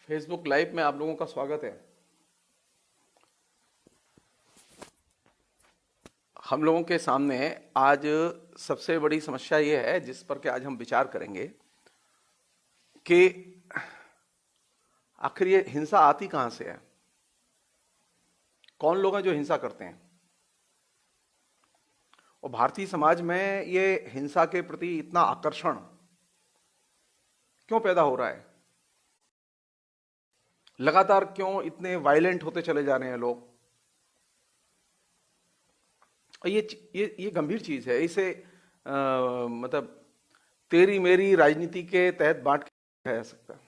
Facebook live में आप लोगों का स्वागत है। हम लोगों के सामने आज सबसे बड़ी समस्या ये है जिस पर के आज हम विचार करेंगे कि आखिर ये हिंसा आती कहां से है। कौन लोग हैं जो हिंसा करते हैं और भारतीय समाज में ये हिंसा के प्रति इतना आकर्षण क्यों पैदा हो रहा है। लगातार क्यों इतने वायलेंट होते चले जा रहे हैं लोग। ये गंभीर चीज है। इसे मतलब तेरी मेरी राजनीति के तहत बांट के जा सकता है।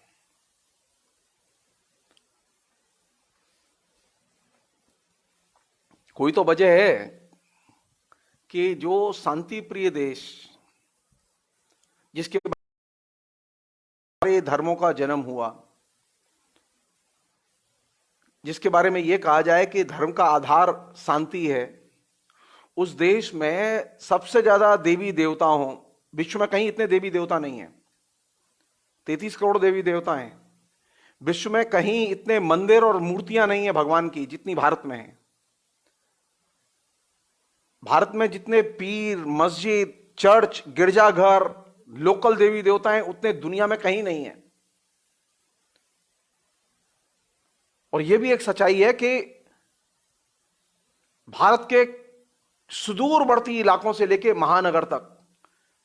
कोई तो वजह है कि जो शांति प्रिय देश जिसके बारे धर्मों का जन्म हुआ, जिसके बारे में यह कहा जाए कि धर्म का आधार शांति है, उस देश में सबसे ज्यादा देवी देवता हों। विश्व में कहीं इतने देवी देवता नहीं हैं। 33 करोड़ देवी देवता हैं। विश्व में कहीं इतने मंदिर और मूर्तियां नहीं है भगवान की जितनी भारत में है। भारत में जितने पीर, मस्जिद, चर्च, गिरजाघर, लोकल देवी देवता हैं उतने दुनिया में कहीं नहीं है। और यह भी एक सच्चाई है कि भारत के सुदूरवर्ती इलाकों से लेकर महानगर तक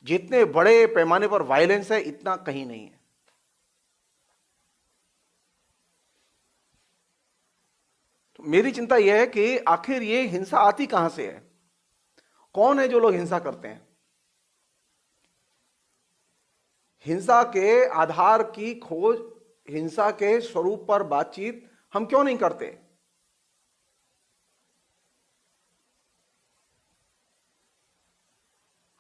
जितने बड़े पैमाने पर वायलेंस है इतना कहीं नहीं है। तो मेरी चिंता यह है कि आखिर ये हिंसा आती कहां से है। कौन है जो लोग हिंसा करते हैं। हिंसा के आधार की खोज, हिंसा के स्वरूप पर बातचीत हम क्यों नहीं करते।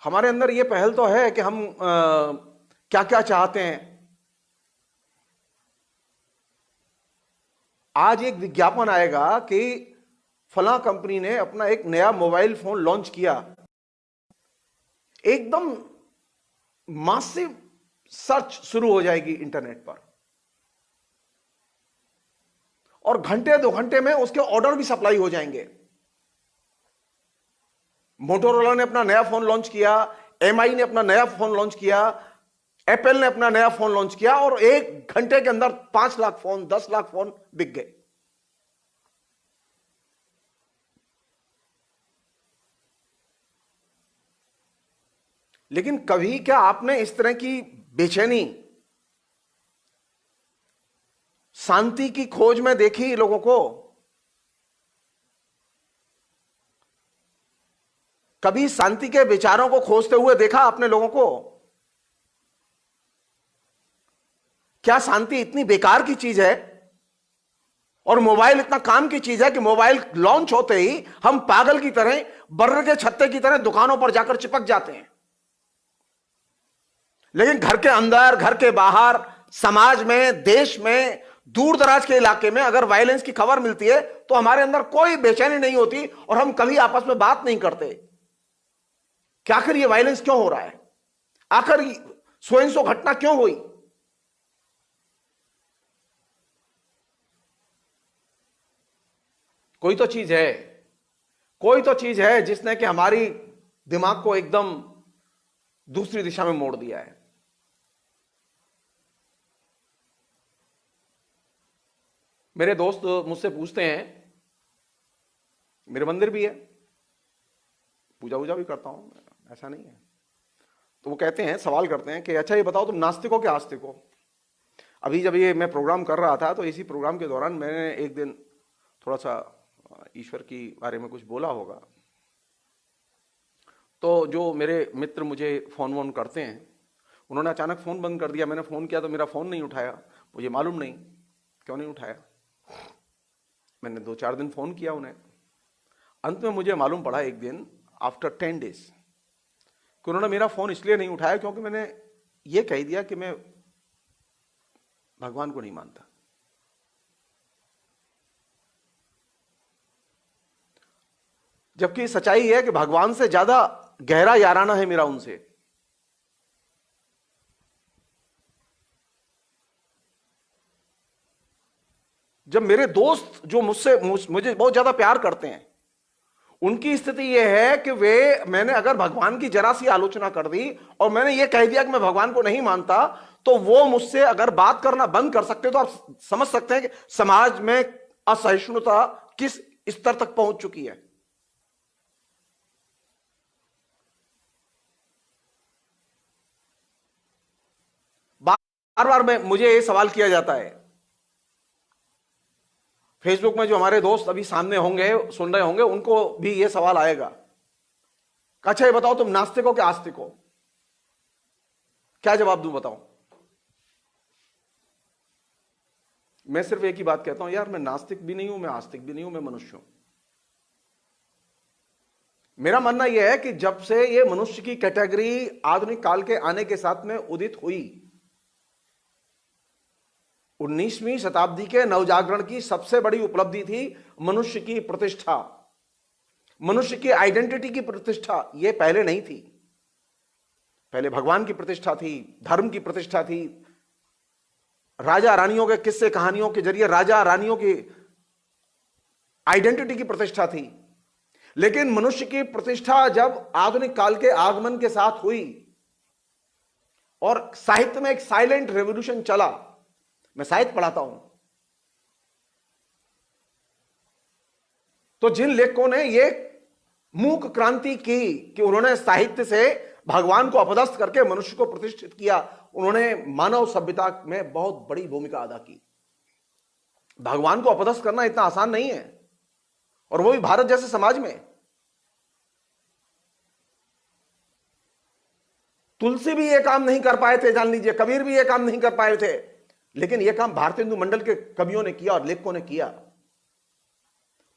हमारे अंदर यह पहल तो है कि हम क्या क्या चाहते हैं। आज एक विज्ञापन आएगा कि फला कंपनी ने अपना एक नया मोबाइल फोन लॉन्च किया। एकदम मासिव सर्च शुरू हो जाएगी इंटरनेट पर और घंटे 2 घंटे में उसके ऑर्डर भी सप्लाई हो जाएंगे। मोटोरोला ने अपना नया फोन लॉन्च किया, एमआई ने अपना नया फोन लॉन्च किया, एप्पल ने अपना नया फोन लॉन्च किया और 1 घंटे के अंदर 5 लाख फोन, 10 लाख फोन बिक गए। लेकिन कभी क्या आपने इस तरह की बेचैनी शांति की खोज में देखी लोगों को। कभी शांति के विचारों को खोजते हुए देखा आपने लोगों को। क्या शांति इतनी बेकार की चीज है और मोबाइल इतना काम की चीज है कि मोबाइल लॉन्च होते ही हम पागल की तरह, बर्र के छत्ते की तरह दुकानों पर जाकर चिपक जाते हैं। लेकिन घर के अंदर, घर के बाहर, समाज में, देश में, दूर दराज के इलाके में अगर वायलेंस की खबर मिलती है तो हमारे अंदर कोई बेचैनी नहीं होती और हम कभी आपस में बात नहीं करते कि आखिर ये वायलेंस क्यों हो रहा है, आखिर सो इन सो घटना क्यों हुई। कोई तो चीज है, कोई तो चीज है जिसने कि हमारी दिमाग को एकदम दूसरी दिशा में मोड़ दिया है। मेरे दोस्त मुझसे पूछते हैं, मेरे मंदिर भी है, पूजा वूजा भी करता हूं, ऐसा नहीं है। तो वो कहते हैं, सवाल करते हैं कि अच्छा ये बताओ तुम नास्तिक हो कि आस्तिक हो। अभी जब ये मैं प्रोग्राम कर रहा था तो इसी प्रोग्राम के दौरान मैंने एक दिन थोड़ा सा ईश्वर की बारे में कुछ बोला होगा। तो जो मेरे मित्र मुझे फोन वोन करते हैं उन्होंने अचानक फोन बंद कर दिया। मैंने फोन किया तो मेरा फोन नहीं उठाया। मुझे मालूम नहीं क्यों नहीं उठाया। मैंने 2-4 दिन फोन किया उन्हें। अंत में मुझे मालूम पड़ा एक दिन आफ्टर 10 डेज कि उन्होंने मेरा फोन इसलिए नहीं उठाया क्योंकि मैंने ये कह दिया कि मैं भगवान को नहीं मानता। जबकि सच्चाई है कि भगवान से ज्यादा गहरा याराना है मेरा उनसे। जब मेरे दोस्त जो मुझे बहुत ज्यादा प्यार करते हैं, उनकी स्थिति यह है कि मैंने अगर भगवान की जरा सी आलोचना कर दी और मैंने यह कह दिया कि मैं भगवान को नहीं मानता, तो वो मुझसे अगर बात करना बंद कर सकते, तो आप समझ सकते हैं कि समाज में असहिष्णुता किस स्तर तक पहुंच चुकी है। बार बार मुझे ये सवाल किया जाता है फेसबुक में, जो हमारे दोस्त अभी सामने होंगे, सुन रहे होंगे, उनको भी यह सवाल आएगा, अच्छा ये बताओ तुम नास्तिक हो कि आस्तिक हो? क्या जवाब दूं बताओ? मैं सिर्फ एक ही बात कहता हूं, यार मैं नास्तिक भी नहीं हूं, मैं आस्तिक भी नहीं हूं, मैं मनुष्य हूं। मेरा मानना यह है कि जब से यह मनुष्य की कैटेगरी आधुनिक काल के आने के साथ में उदित हुई, 19वीं शताब्दी के नवजागरण की सबसे बड़ी उपलब्धि थी मनुष्य की प्रतिष्ठा, मनुष्य की आइडेंटिटी की प्रतिष्ठा। यह पहले नहीं थी। पहले भगवान की प्रतिष्ठा थी, धर्म की प्रतिष्ठा थी, राजा रानियों के किस्से कहानियों के जरिए राजा रानियों की आइडेंटिटी की प्रतिष्ठा थी। लेकिन मनुष्य की प्रतिष्ठा जब आधुनिक काल के आगमन के साथ हुई और साहित्य में एक साइलेंट रेवोल्यूशन चला, मैं साहित्य पढ़ाता हूं, तो जिन लेखकों ने यह मूक क्रांति की कि उन्होंने साहित्य से भगवान को अपदस्थ करके मनुष्य को प्रतिष्ठित किया, उन्होंने मानव सभ्यता में बहुत बड़ी भूमिका अदा की। भगवान को अपदस्थ करना इतना आसान नहीं है, और वो भी भारत जैसे समाज में। तुलसी भी ये काम नहीं कर पाए थे, जान लीजिए, कबीर भी ये काम नहीं कर पाए थे, लेकिन यह काम भारतीय हिंदू मंडल के कवियों ने किया और लेखकों ने किया।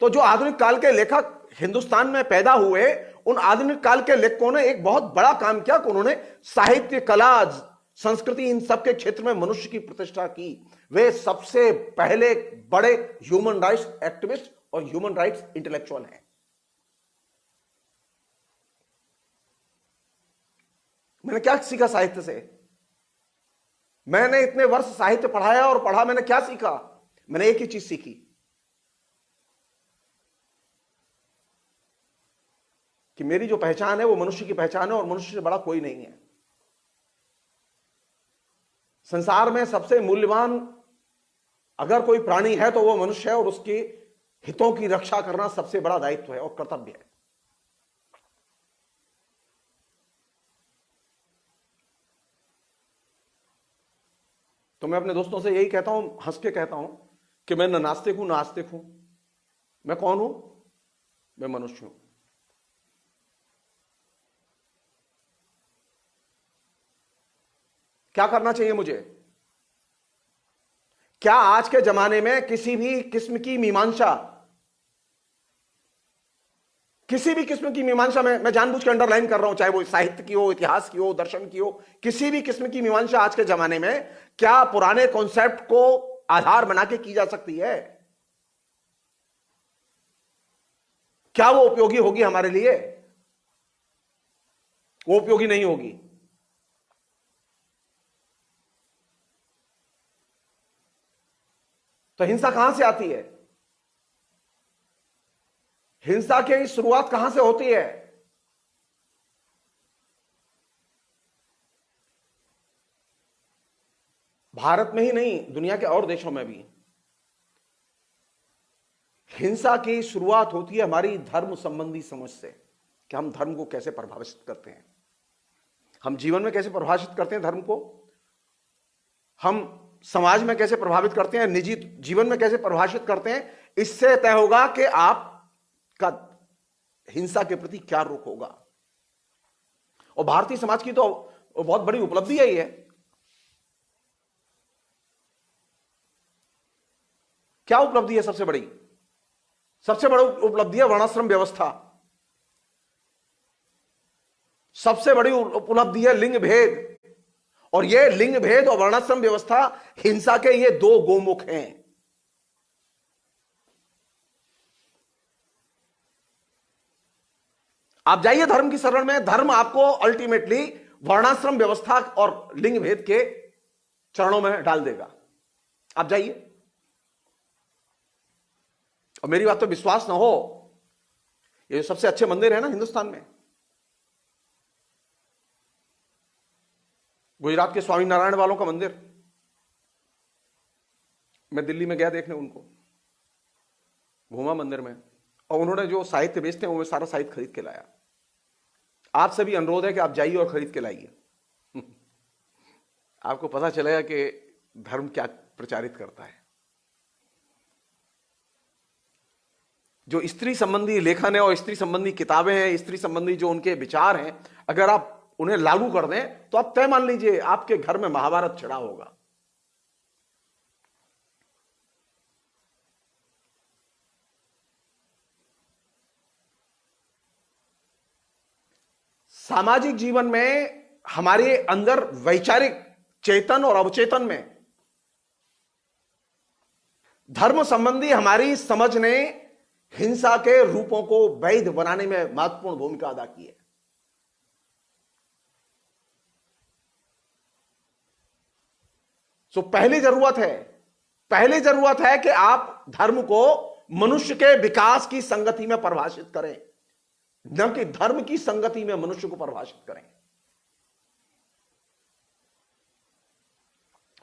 तो जो आधुनिक काल के लेखक हिंदुस्तान में पैदा हुए, उन आधुनिक काल के लेखकों ने एक बहुत बड़ा काम किया कि उन्होंने साहित्य, कला, संस्कृति, इन सब के क्षेत्र में मनुष्य की प्रतिष्ठा की। वे सबसे पहले बड़े ह्यूमन राइट्स एक्टिविस्ट और ह्यूमन राइट्स इंटेलेक्चुअल हैं। मैंने क्या सीखा साहित्य से? मैंने इतने वर्ष साहित्य पढ़ाया और पढ़ा, मैंने क्या सीखा? मैंने एक ही चीज सीखी कि मेरी जो पहचान है वो मनुष्य की पहचान है और मनुष्य से बड़ा कोई नहीं है। संसार में सबसे मूल्यवान अगर कोई प्राणी है तो वो मनुष्य है, और उसके हितों की रक्षा करना सबसे बड़ा दायित्व है और कर्तव्य है। तो मैं अपने दोस्तों से यही कहता हूं, हंस के कहता हूं कि मैं न नास्तिक हूं न आस्तिक हूं। मैं कौन हूं? मैं मनुष्य हूं। क्या करना चाहिए मुझे? क्या आज के जमाने में किसी भी किस्म की मीमांसा, किसी भी किस्म की मीमांसा में, मैं जानबूझ के अंडरलाइन कर रहा हूं, चाहे वो साहित्य की हो, इतिहास की हो, दर्शन की हो, किसी भी किस्म की मीमांसा आज के जमाने में क्या पुराने कॉन्सेप्ट को आधार बना के की जा सकती है? क्या वो उपयोगी होगी हमारे लिए? वो उपयोगी नहीं होगी। तो हिंसा कहां से आती है? हिंसा की शुरुआत कहां से होती है? भारत में ही नहीं, दुनिया के और देशों में भी हिंसा की शुरुआत होती है हमारी धर्म संबंधी समझ से, कि हम धर्म को कैसे प्रभावित करते हैं, हम जीवन में कैसे प्रभावित करते हैं धर्म को, हम समाज में कैसे प्रभावित करते हैं, निजी जीवन में कैसे प्रभावित करते हैं। इससे तय होगा कि आपका हिंसा के प्रति क्या रुख होगा। और भारतीय समाज की तो बहुत बड़ी उपलब्धि है ये। क्या उपलब्धि है? सबसे बड़ी उपलब्धि है वर्णाश्रम व्यवस्था। सबसे बड़ी उपलब्धि है लिंग भेद। और ये लिंग भेद और वर्णाश्रम व्यवस्था हिंसा के ये दो गोमुख हैं। आप जाइए धर्म की शरण में, धर्म आपको अल्टीमेटली वर्णाश्रम व्यवस्था और लिंग भेद के चरणों में डाल देगा। आप जाइए, और मेरी बात तो विश्वास ना हो, ये जो सबसे अच्छे मंदिर है ना हिंदुस्तान में, गुजरात के स्वामी नारायण वालों का मंदिर, मैं दिल्ली में गया देखने उनको, घूमा मंदिर में, और उन्होंने जो साहित्य बेचते हैं वो मैं सारा साहित्य खरीद के लाया। आपसे भी अनुरोध है कि आप जाइए और खरीद के लाइए। आपको पता चलेगा कि धर्म क्या प्रचारित करता है। जो स्त्री संबंधी लेखन है और स्त्री संबंधी किताबें हैं, स्त्री संबंधी जो उनके विचार हैं, अगर आप उन्हें लागू कर दें तो आप तय मान लीजिए आपके घर में महाभारत छिड़ा होगा। सामाजिक जीवन में हमारे अंदर वैचारिक चेतन और अवचेतन में धर्म संबंधी हमारी समझ ने हिंसा के रूपों को वैध बनाने में महत्वपूर्ण भूमिका अदा की है। पहली जरूरत है कि आप धर्म को मनुष्य के विकास की संगति में परिभाषित करें, न कि धर्म की संगति में मनुष्य को परिभाषित करें।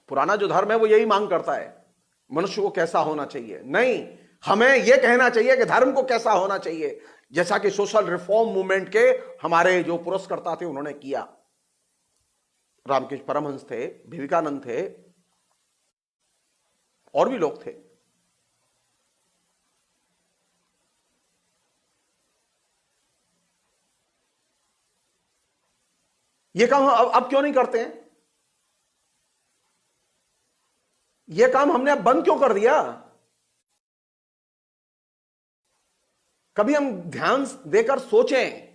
पुराना जो धर्म है वो यही मांग करता है मनुष्य को कैसा होना चाहिए, नहीं, हमें यह कहना चाहिए कि धर्म को कैसा होना चाहिए, जैसा कि सोशल रिफॉर्म मूवमेंट के हमारे जो पुरस्कर्ता थे उन्होंने किया। रामकृष्ण परमहंस थे, विवेकानंद थे, और भी लोग थे। यह काम अब क्यों नहीं करते हैं? यह काम हमने अब बंद क्यों कर दिया? कभी हम ध्यान देकर सोचें,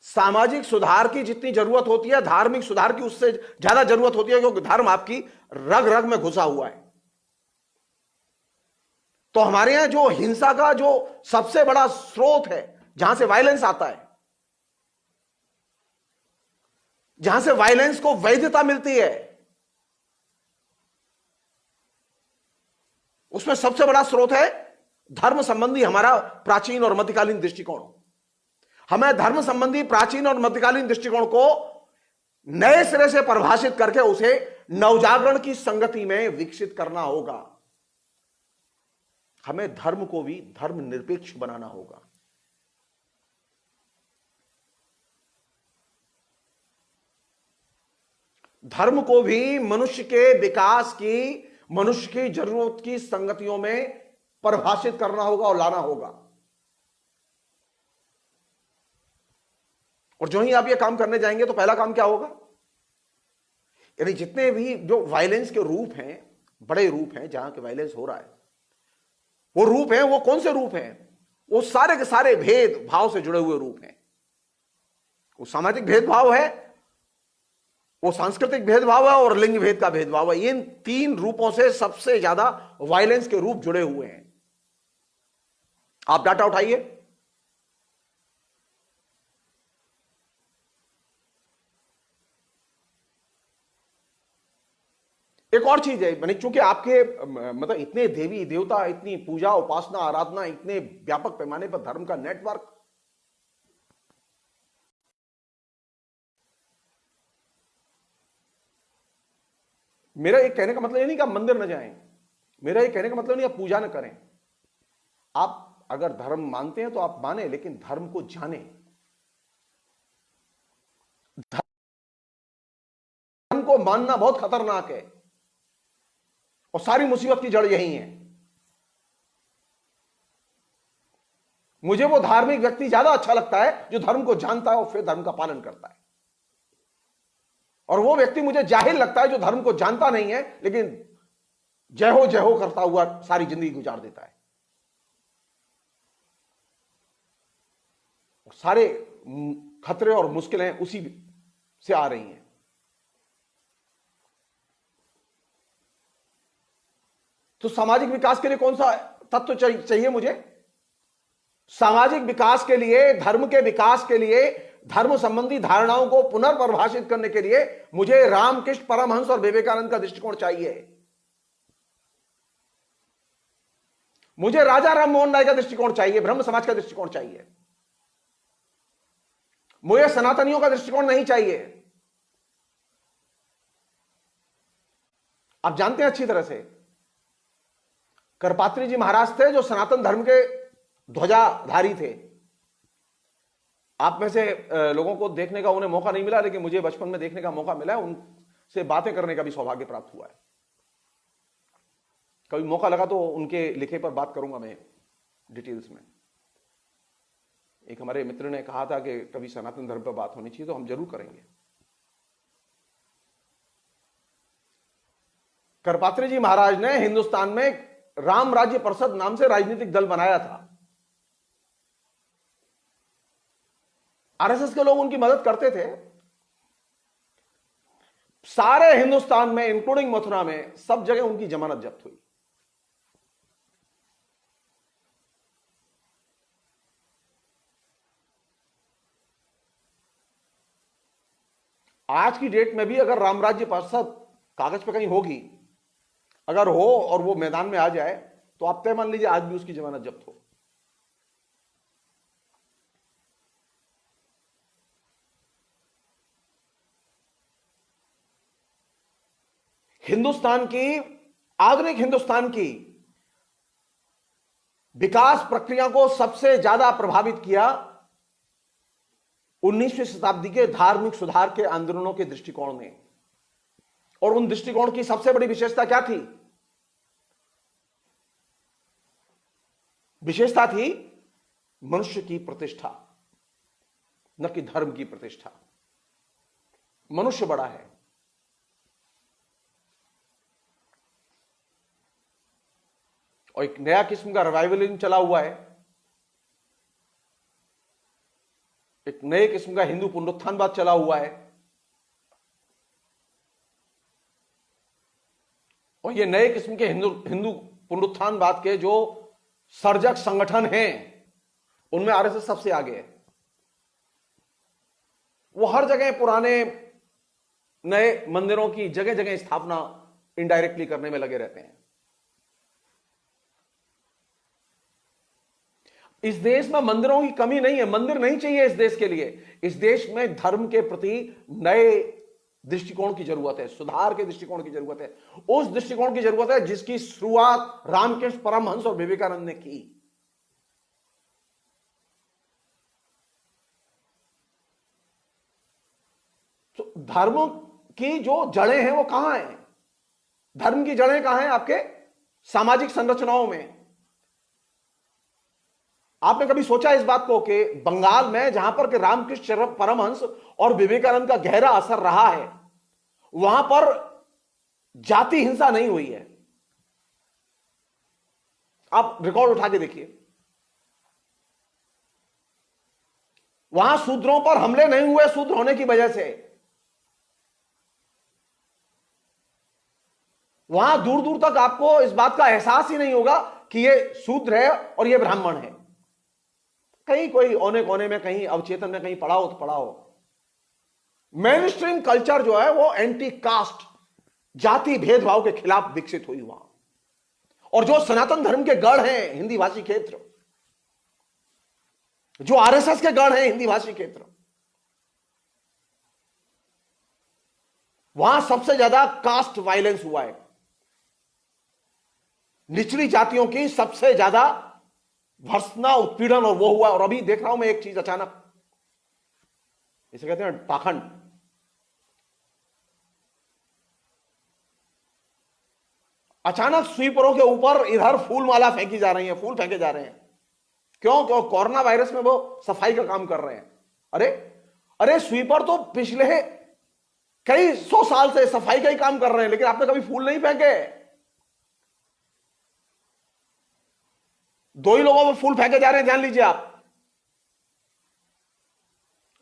सामाजिक सुधार की जितनी जरूरत होती है धार्मिक सुधार की उससे ज्यादा जरूरत होती है, क्योंकि धर्म आपकी रग रग में घुसा हुआ है। तो हमारे यहां जो हिंसा का जो सबसे बड़ा स्रोत है, जहां से वायलेंस आता है, जहां से वायलेंस को वैधता मिलती है, उसमें सबसे बड़ा स्रोत है धर्म संबंधी हमारा प्राचीन और मध्यकालीन दृष्टिकोण। हमें धर्म संबंधी प्राचीन और मध्यकालीन दृष्टिकोण को नए सिरे से परिभाषित करके उसे नवजागरण की संगति में विकसित करना होगा। हमें धर्म को भी धर्म निरपेक्ष बनाना होगा। धर्म को भी मनुष्य के विकास की, मनुष्य की जरूरत की संगतियों में परिभाषित करना होगा और लाना होगा। और जो ही आप ये काम करने जाएंगे तो पहला काम क्या होगा, यानी जितने भी जो वायलेंस के रूप हैं, बड़े रूप हैं जहां के वायलेंस हो रहा है, वो रूप हैं, वो कौन से रूप हैं? वो सारे के सारे भेदभाव से जुड़े हुए रूप हैं। वो सामाजिक भेदभाव है, वो सांस्कृतिक भेदभाव है और लिंग भेद का भेदभाव है। इन तीन रूपों से सबसे ज्यादा वायलेंस के रूप जुड़े हुए हैं। आप डाटा उठाइए, एक और चीज है, मैंने चूंकि आपके मतलब इतने देवी देवता, इतनी पूजा उपासना आराधना, इतने व्यापक पैमाने पर धर्म का नेटवर्क, मेरा एक कहने का मतलब ये नहीं कि आप मंदिर न जाएं, मेरा ये कहने का मतलब नहीं आप पूजा न करें। आप अगर धर्म मानते हैं तो आप माने, लेकिन धर्म को जाने। धर्म को मानना बहुत खतरनाक है और सारी मुसीबत की जड़ यही है। मुझे वो धार्मिक व्यक्ति ज्यादा अच्छा लगता है जो धर्म को जानता है और फिर धर्म का पालन करता है, और वो व्यक्ति मुझे जाहिल लगता है जो धर्म को जानता नहीं है लेकिन जय हो करता हुआ सारी जिंदगी गुजार देता है। सारे खतरे और मुश्किलें उसी से आ रही हैं। तो सामाजिक विकास के लिए कौन सा तत्व चाहिए मुझे? सामाजिक विकास के लिए, धर्म के विकास के लिए, धर्म संबंधी धारणाओं को पुनर्परिभाषित करने के लिए मुझे रामकृष्ण परमहंस और विवेकानंद का दृष्टिकोण चाहिए। मुझे राजा राम मोहन राय का दृष्टिकोण चाहिए, ब्रह्म समाज का दृष्टिकोण चाहिए, मुझे सनातनियों का दृष्टिकोण नहीं चाहिए। आप जानते हैं अच्छी तरह से, करपात्री जी महाराज थे जो सनातन धर्म के ध्वजाधारी थे। आप में से लोगों को देखने का उन्हें मौका नहीं मिला, लेकिन मुझे बचपन में देखने का मौका मिला, उनसे बातें करने का भी सौभाग्य प्राप्त हुआ है। कभी मौका लगा तो उनके लिखे पर बात करूंगा मैं डिटेल्स में। एक हमारे मित्र ने कहा था कि कभी सनातन धर्म पर बात होनी चाहिए, तो हम जरूर करेंगे। करपात्री जी महाराज ने हिंदुस्तान में राम राज्य परिषद नाम से राजनीतिक दल बनाया था। आरएसएस के लोग उनकी मदद करते थे। सारे हिंदुस्तान में इंक्लूडिंग मथुरा में सब जगह उनकी जमानत जब्त हुई। आज की डेट में भी अगर राम राज्य परिषद कागज पे कहीं होगी, अगर हो और वो मैदान में आ जाए, तो आप तय मान लीजिए आज भी उसकी जमानत जब्त हो। हिंदुस्तान की, आधुनिक हिंदुस्तान की विकास प्रक्रिया को सबसे ज्यादा प्रभावित किया 19वीं शताब्दी के धार्मिक सुधार के आंदोलनों के दृष्टिकोण ने। और उन दृष्टिकोण की सबसे बड़ी विशेषता क्या थी? विशेषता थी मनुष्य की प्रतिष्ठा, न कि धर्म की प्रतिष्ठा। मनुष्य बड़ा है। और एक नया किस्म का रिवाइवलिज्म चला हुआ है, एक नए किस्म का हिंदू पुनरुत्थानवाद चला हुआ है। और ये नए किस्म के हिंदू पुनरुत्थानवाद के जो सर्जक संगठन हैं, उनमें आरएसएस सबसे आगे है। वो हर जगह पुराने नए मंदिरों की जगह जगह स्थापना इनडायरेक्टली करने में लगे रहते हैं। इस देश में मंदिरों की कमी नहीं है, मंदिर नहीं चाहिए इस देश के लिए। इस देश में धर्म के प्रति नए दृष्टिकोण की जरूरत है, सुधार के दृष्टिकोण की जरूरत है। उस दृष्टिकोण की जरूरत है जिसकी शुरुआत रामकृष्ण परमहंस और विवेकानंद ने की। तो धर्म की जो जड़ें हैं वो कहां हैं? धर्म की जड़ें कहां हैं? आपके सामाजिक संरचनाओं में। आपने कभी सोचा इस बात को कि बंगाल में जहां पर कि रामकृष्ण परमहंस और विवेकानंद का गहरा असर रहा है, वहां पर जाति हिंसा नहीं हुई है? आप रिकॉर्ड उठा के देखिए, वहां शूद्रों पर हमले नहीं हुए शूद्र होने की वजह से। वहां दूर दूर तक आपको इस बात का एहसास ही नहीं होगा कि ये शूद्र है और ये ब्राह्मण है। कहीं कोई औने कोने में, कहीं अवचेतन में कहीं पढ़ा हो तो पढ़ा हो। मेन स्ट्रीम कल्चर जो है वो एंटी कास्ट, जाति भेदभाव के खिलाफ विकसित हुई वहां। और जो सनातन धर्म के गढ़ हैं हिंदी भाषी क्षेत्र, जो आरएसएस के गढ़ हैं हिंदी भाषी क्षेत्र, वहां सबसे ज्यादा कास्ट वायलेंस हुआ है। निचली जातियों की सबसे ज्यादा भर्त्सना, उत्पीड़न और वो हुआ। और अभी देख रहा हूं मैं एक चीज अचानक, इसे कहते हैं पाखंड। अचानक स्वीपरों के ऊपर इधर फूल माला फेंकी जा रही है, फूल फेंके जा रहे हैं। क्यों? क्यों? कोरोना वायरस में वो सफाई का काम कर रहे हैं। अरे अरे, स्वीपर तो पिछले कई 100 साल से सफाई का ही काम कर रहे हैं, लेकिन आपने कभी फूल नहीं फेंके। 2 ही लोगों पर फूल फेंके जा रहे हैं, ध्यान लीजिए आप।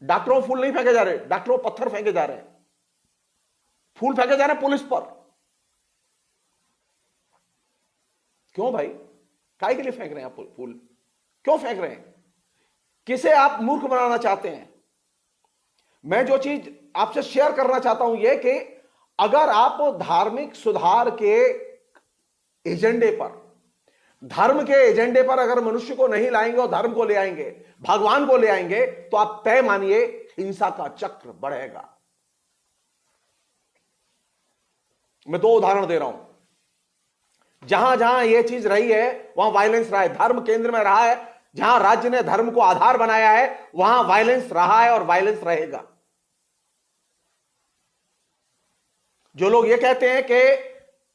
डॉक्टरों पर फूल नहीं फेंके जा रहे, डॉक्टरों पर पत्थर फेंके जा रहे हैं। फूल फेंके जा रहे हैं पुलिस पर। क्यों भाई? काहे के लिए फेंक रहे हैं आप फूल? क्यों फेंक रहे हैं? किसे आप मूर्ख बनाना चाहते हैं? मैं जो चीज आपसे शेयर करना चाहता हूं यह कि अगर आप धार्मिक सुधार के एजेंडे पर धर्म के एजेंडे पर अगर मनुष्य को नहीं लाएंगे और धर्म को ले आएंगे, भगवान को ले आएंगे, तो आप तय मानिए हिंसा का चक्र बढ़ेगा। मैं दो उदाहरण दे रहा हूं। जहां जहां यह चीज रही है वहां वायलेंस रहा है, धर्म केंद्र में रहा है। जहां राज्य ने धर्म को आधार बनाया है वहां वायलेंस रहा है और वायलेंस रहेगा। जो लोग ये कहते हैं कि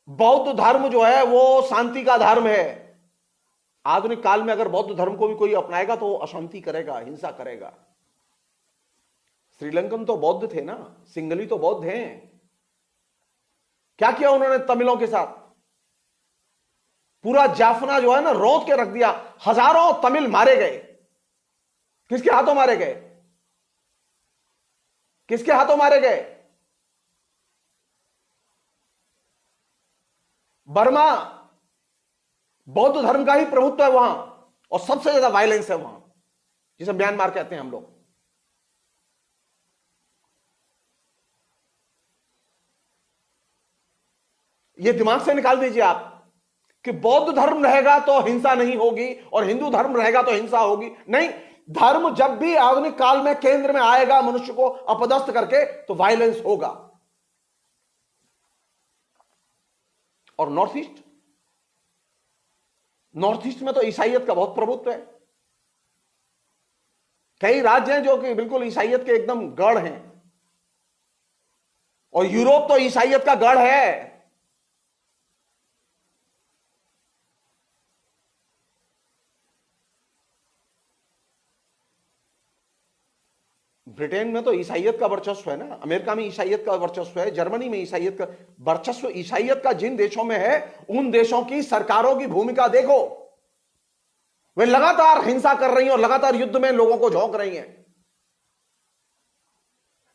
बौद्ध धर्म जो है वो शांति का धर्म है, आधुनिक काल में अगर बौद्ध धर्म को भी कोई अपनाएगा तो अशांति करेगा, हिंसा करेगा। श्रीलंकन तो बौद्ध थे ना, सिंगली तो बौद्ध हैं। क्या किया उन्होंने तमिलों के साथ? पूरा जाफना जो है ना रोक के रख दिया। हजारों तमिल मारे गए। किसके हाथों मारे गए? किसके हाथों मारे गए? बर्मा बौद्ध धर्म का ही प्रभुत्व है वहां, और सबसे ज्यादा वायलेंस है वहां, जिसे म्यांमार कहते हैं हम लोग। ये दिमाग से निकाल दीजिए आप कि बौद्ध धर्म रहेगा तो हिंसा नहीं होगी और हिंदू धर्म रहेगा तो हिंसा होगी। नहीं, धर्म जब भी आधुनिक काल में केंद्र में आएगा मनुष्य को अपदस्थ करके, तो वायलेंस होगा। और नॉर्थ ईस्ट में तो ईसाइयत का बहुत प्रभुत्व है। कई राज्य हैं जो कि बिल्कुल ईसाइयत के एकदम गढ़ हैं, और यूरोप तो ईसाइयत का गढ़ है। ब्रिटेन में तो ईसाइयत का वर्चस्व है ना, अमेरिका में ईसाइयत का वर्चस्व है, जर्मनी में ईसाइयत का वर्चस्व। ईसाइयत का जिन देशों में है उन देशों की सरकारों की भूमिका देखो, वे लगातार हिंसा कर रही हैं और लगातार युद्ध में लोगों को झोंक रही हैं।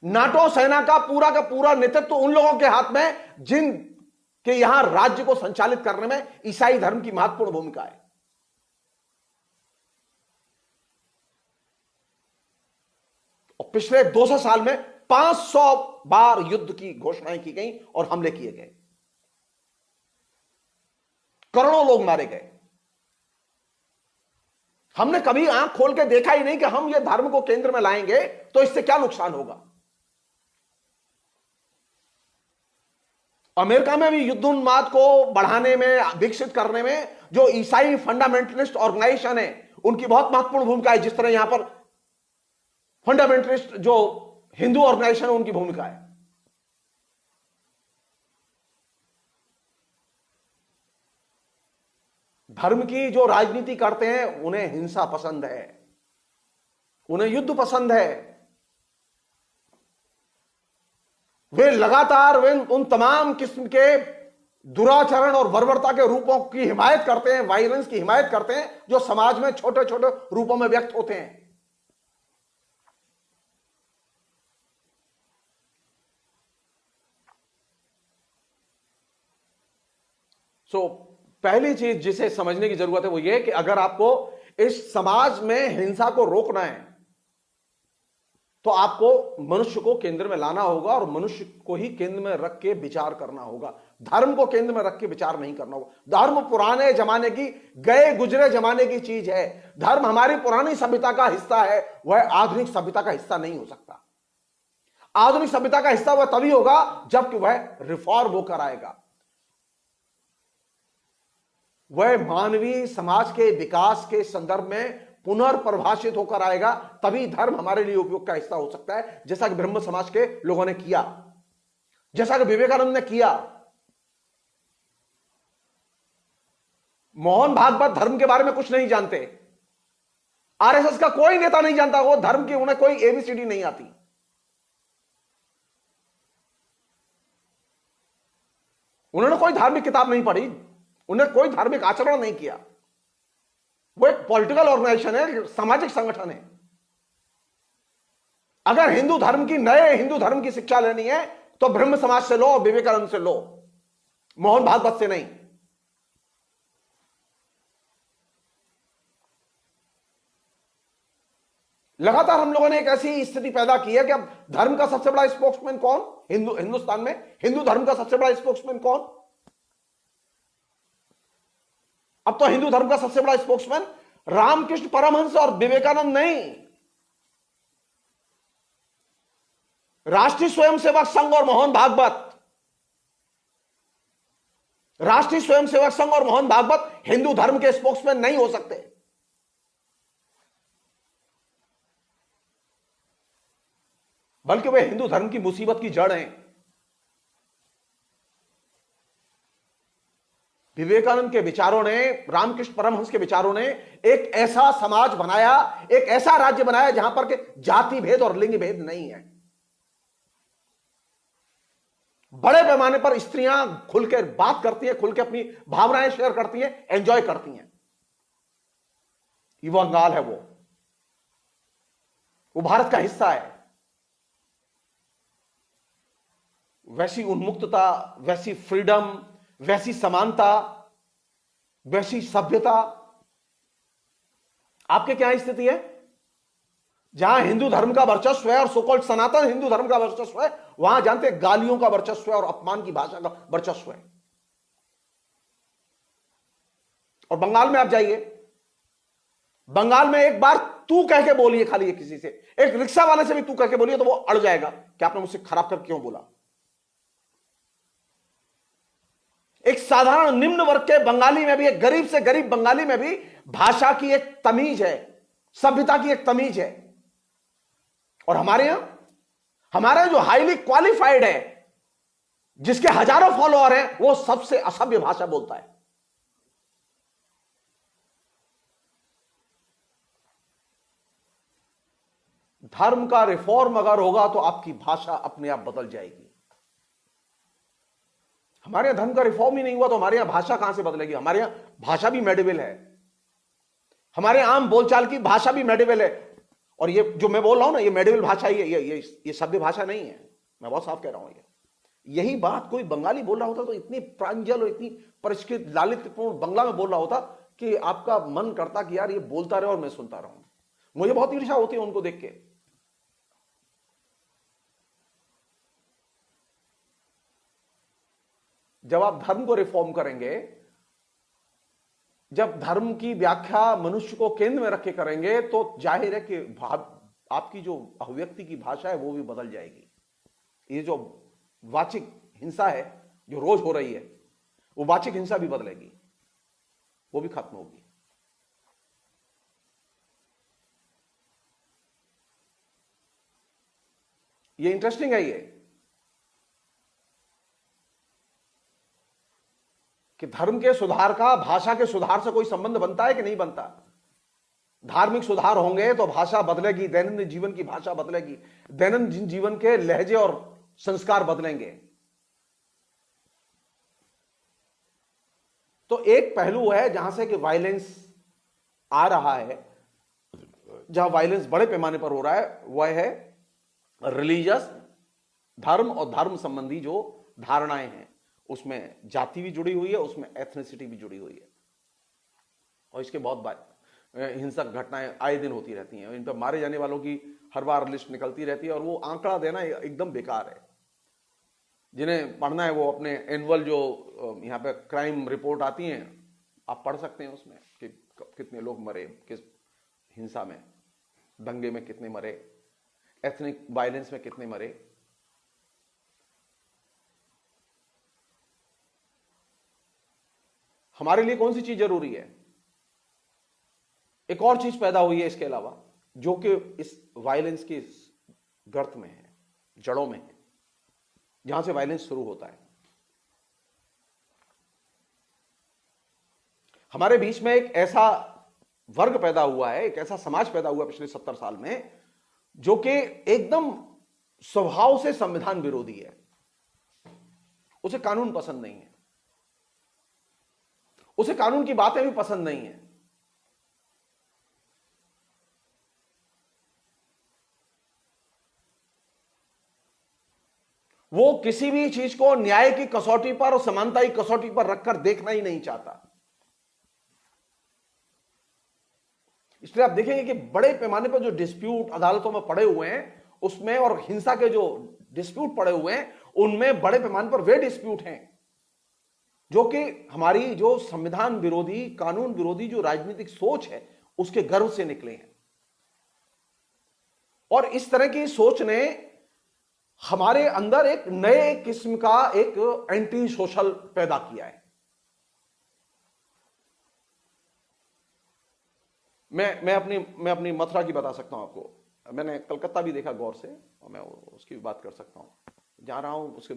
नाटो सेना का पूरा नेतृत्व उन लोगों के हाथ में जिन के यहां राज्य को संचालित करने में ईसाई धर्म की महत्वपूर्ण भूमिका है। पिछले 200 साल में 500 बार युद्ध की घोषणाएं की गई और हमले किए गए, करोड़ों लोग मारे गए। हमने कभी आंख खोल के देखा ही नहीं कि हम ये धर्म को केंद्र में लाएंगे तो इससे क्या नुकसान होगा। अमेरिका में भी युद्धोन्माद को बढ़ाने में, विकसित करने में जो ईसाई फंडामेंटलिस्ट ऑर्गेनाइजेशन है उनकी बहुत महत्वपूर्ण भूमिका है। जिस तरह यहां पर फंडामेंटलिस्ट जो हिंदू ऑर्गेनाइजेशन है उनकी भूमिका है। धर्म की जो राजनीति करते हैं उन्हें हिंसा पसंद है, उन्हें युद्ध पसंद है। वे लगातार उन तमाम किस्म के दुराचरण और बर्बरता के रूपों की हिमायत करते हैं, वायलेंस की हिमायत करते हैं, जो समाज में छोटे छोटे रूपों में व्यक्त होते हैं। पहली चीज जिसे समझने की जरूरत है वो ये कि अगर आपको इस समाज में हिंसा को रोकना है तो आपको मनुष्य को केंद्र में लाना होगा और मनुष्य को ही केंद्र में रख के विचार करना होगा। धर्म को केंद्र में रख के विचार नहीं करना होगा। धर्म पुराने जमाने की, गए गुजरे जमाने की चीज है। धर्म हमारी पुरानी सभ्यता का हिस्सा है, वह आधुनिक सभ्यता का हिस्सा नहीं हो सकता। आधुनिक सभ्यता का हिस्सा वह तभी होगा जबकि वह रिफॉर्म होकर आएगा, वह मानवीय समाज के विकास के संदर्भ में पुनर्परिभाषित होकर आएगा। तभी धर्म हमारे लिए उपयोग का हिस्सा हो सकता है, जैसा कि ब्रह्म समाज के लोगों ने किया, जैसा कि विवेकानंद ने किया। मोहन भागवत धर्म के बारे में कुछ नहीं जानते, आरएसएस का कोई नेता नहीं जानता, वो धर्म की उन्हें कोई एबीसीडी नहीं आती। उन्होंने कोई धार्मिक किताब नहीं पढ़ी, उन्हें कोई धार्मिक आचरण नहीं किया। वो एक पॉलिटिकल ऑर्गेनाइजेशन है, सामाजिक संगठन है। अगर हिंदू धर्म की, नए हिंदू धर्म की शिक्षा लेनी है तो ब्रह्म समाज से लो और विवेकानंद से लो, मोहन भागवत से नहीं। लगातार हम लोगों ने एक ऐसी स्थिति पैदा की है कि अब धर्म का सबसे बड़ा स्पोक्समैन कौन? हिंदुस्तान में हिंदू धर्म का सबसे बड़ा स्पोक्समैन कौन? अब तो हिंदू धर्म का सबसे बड़ा स्पोक्समैन रामकृष्ण परमहंस और विवेकानंद नहीं, राष्ट्रीय स्वयंसेवक संघ और मोहन भागवत। राष्ट्रीय स्वयंसेवक संघ और मोहन भागवत हिंदू धर्म के स्पोक्समैन नहीं हो सकते। बल्कि वे हिंदू धर्म की मुसीबत की जड़ हैं। विवेकानंद के विचारों ने, रामकृष्ण परमहंस के विचारों ने एक ऐसा समाज बनाया, एक ऐसा राज्य बनाया जहां पर के जाति भेद और लिंग भेद नहीं है। बड़े पैमाने पर स्त्रियां खुलकर बात करती हैं, खुलकर अपनी भावनाएं शेयर करती हैं, एंजॉय करती हैं। ये बंगाल है, वो भारत का हिस्सा है। वैसी उन्मुक्तता, वैसी फ्रीडम, वैसी समानता, वैसी सभ्यता आपके क्या स्थिति है? जहां हिंदू धर्म का वर्चस्व है और सोकॉल्ड सनातन हिंदू धर्म का वर्चस्व है, वहां जानते हैं गालियों का वर्चस्व है और अपमान की भाषा का वर्चस्व है। और बंगाल में आप जाइए, बंगाल में एक बार तू कह के बोलिए, खाली किसी से, एक रिक्शा वाले से भी तू कह के बोलिए तो वो अड़ जाएगा कि आपने मुझसे खराब कर क्यों बोला। एक साधारण निम्न वर्ग के बंगाली में भी, एक गरीब से गरीब बंगाली में भी भाषा की एक तमीज है, सभ्यता की एक तमीज है। और हमारे यहां जो हाईली क्वालिफाइड है, जिसके हजारों फॉलोअर हैं, वो सबसे असभ्य भाषा बोलता है। धर्म का रिफॉर्म अगर होगा तो आपकी भाषा अपने आप बदल जाएगी। हमारे यहां धर्म का रिफॉर्म ही नहीं हुआ तो हमारे यहां भाषा कहां से बदलेगी? हमारे यहां भाषा भी मेडिवल है, हमारे आम बोलचाल की भाषा भी मेडिवल है। और ये जो मैं बोल रहा हूं ना, ये मेडिवल भाषा ही है, ये सभ्य भाषा नहीं है। मैं बहुत साफ कह रहा हूं। यही बात कोई बंगाली बोल रहा होता तो इतनी प्रांजल और इतनी परिष्कृत लालित्यपूर्ण बंगला में बोल रहा होता कि आपका मन करता कि यार ये बोलता रहे और मैं सुनता रहूं। मुझे बहुत ईर्ष्या होती है उनको देख के। जब आप धर्म को रिफॉर्म करेंगे, जब धर्म की व्याख्या मनुष्य को केंद्र में रख के करेंगे, तो जाहिर है कि आपकी जो अभिव्यक्ति की भाषा है वो भी बदल जाएगी। ये जो वाचिक हिंसा है जो रोज हो रही है, वो वाचिक हिंसा भी बदलेगी, वो भी खत्म होगी। ये इंटरेस्टिंग है ये कि धर्म के सुधार का भाषा के सुधार से कोई संबंध बनता है कि नहीं बनता। धार्मिक सुधार होंगे तो भाषा बदलेगी, दैनंदिन जीवन की भाषा बदलेगी, दैनंदिन जीवन के लहजे और संस्कार बदलेंगे। तो एक पहलू है जहां से कि वायलेंस आ रहा है, जहां वायलेंस बड़े पैमाने पर हो रहा है, वह है रिलीजियस, धर्म और धर्म संबंधी जो धारणाएं हैं, उसमें जाति भी जुड़ी हुई है, उसमें एथनिसिटी भी जुड़ी हुई है। और इसके बहुत हिंसक घटनाएं आए दिन होती रहती हैं। इन पर मारे जाने वालों की हर बार लिस्ट निकलती रहती है और वो आंकड़ा देना एकदम बेकार है। जिन्हें पढ़ना है वो अपने एनुअल जो यहाँ पे क्राइम रिपोर्ट आती हैं, आप पढ़ सकते हैं उसमें कि कितने लोग मरे, किस हिंसा में, दंगे में कितने मरे, एथनिक वायलेंस में कितने मरे। हमारे लिए कौन सी चीज जरूरी है? एक और चीज पैदा हुई है इसके अलावा, जो कि इस वायलेंस के गर्त में है, जड़ों में है, जहां से वायलेंस शुरू होता है। हमारे बीच में एक ऐसा वर्ग पैदा हुआ है, एक ऐसा समाज पैदा हुआ पिछले 70 साल में, जो कि एकदम स्वभाव से संविधान विरोधी है। उसे कानून पसंद नहीं है, उसे कानून की बातें भी पसंद नहीं है। वो किसी भी चीज को न्याय की कसौटी पर और समानता की कसौटी पर रखकर देखना ही नहीं चाहता। इसलिए आप देखेंगे कि बड़े पैमाने पर जो डिस्प्यूट अदालतों में पड़े हुए हैं, उसमें, और हिंसा के जो डिस्प्यूट पड़े हुए हैं, उनमें बड़े पैमाने पर वे डिस्प्यूट हैं जो कि हमारी जो संविधान विरोधी, कानून विरोधी जो राजनीतिक सोच है, उसके गर्भ से निकले हैं। और इस तरह की सोच ने हमारे अंदर एक नए किस्म का एक एंटी सोशल पैदा किया है। मैं अपनी मथुरा की बता सकता हूं आपको। मैंने कलकत्ता भी देखा गौर से, और मैं उसकी भी बात कर सकता हूं। जहां रहा हूं उसके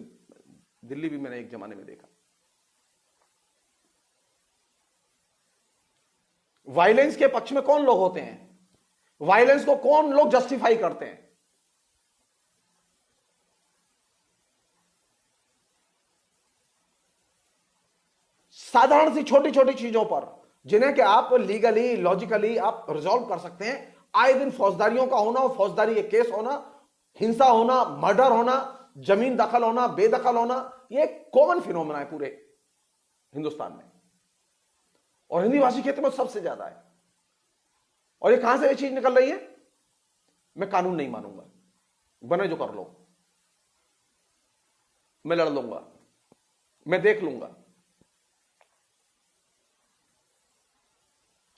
दिल्ली भी मैंने एक जमाने में देखा। वायलेंस के पक्ष में कौन लोग होते हैं? वायलेंस को कौन लोग जस्टिफाई करते हैं? साधारण सी छोटी छोटी चीजों पर, जिन्हें कि आप लीगली, लॉजिकली आप रिजॉल्व कर सकते हैं। आए दिन फौजदारियों का होना, और फौजदारी एक केस होना, हिंसा होना, मर्डर होना, जमीन दखल होना, बेदखल होना, यह कॉमन फिनोमेना है पूरे हिंदुस्तान में, और हिंदी भाषी क्षेत्र में सबसे ज्यादा है। और ये कहां से ये चीज निकल रही है? मैं कानून नहीं मानूंगा, बने जो कर लो, मैं लड़ लूंगा, मैं देख लूंगा।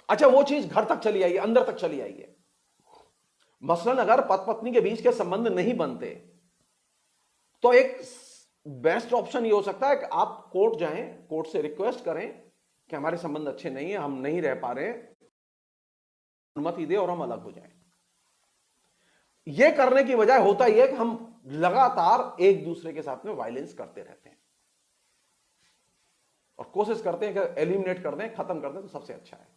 अच्छा, वो चीज घर तक चली आई है, अंदर तक चली आई है। मसलन अगर पति पत्नी के बीच के संबंध नहीं बनते, तो एक बेस्ट ऑप्शन ये हो सकता है कि आप कोर्ट जाएं, कोर्ट से रिक्वेस्ट करें कि हमारे संबंध अच्छे नहीं है, हम नहीं रह पा रहे, अनुमति दे और हम अलग हो जाएं। यह करने की वजह होता यह है कि हम लगातार एक दूसरे के साथ में वायलेंस करते रहते हैं, और कोशिश करते हैं कि एलिमिनेट कर दें, खत्म कर दें, तो सबसे अच्छा है।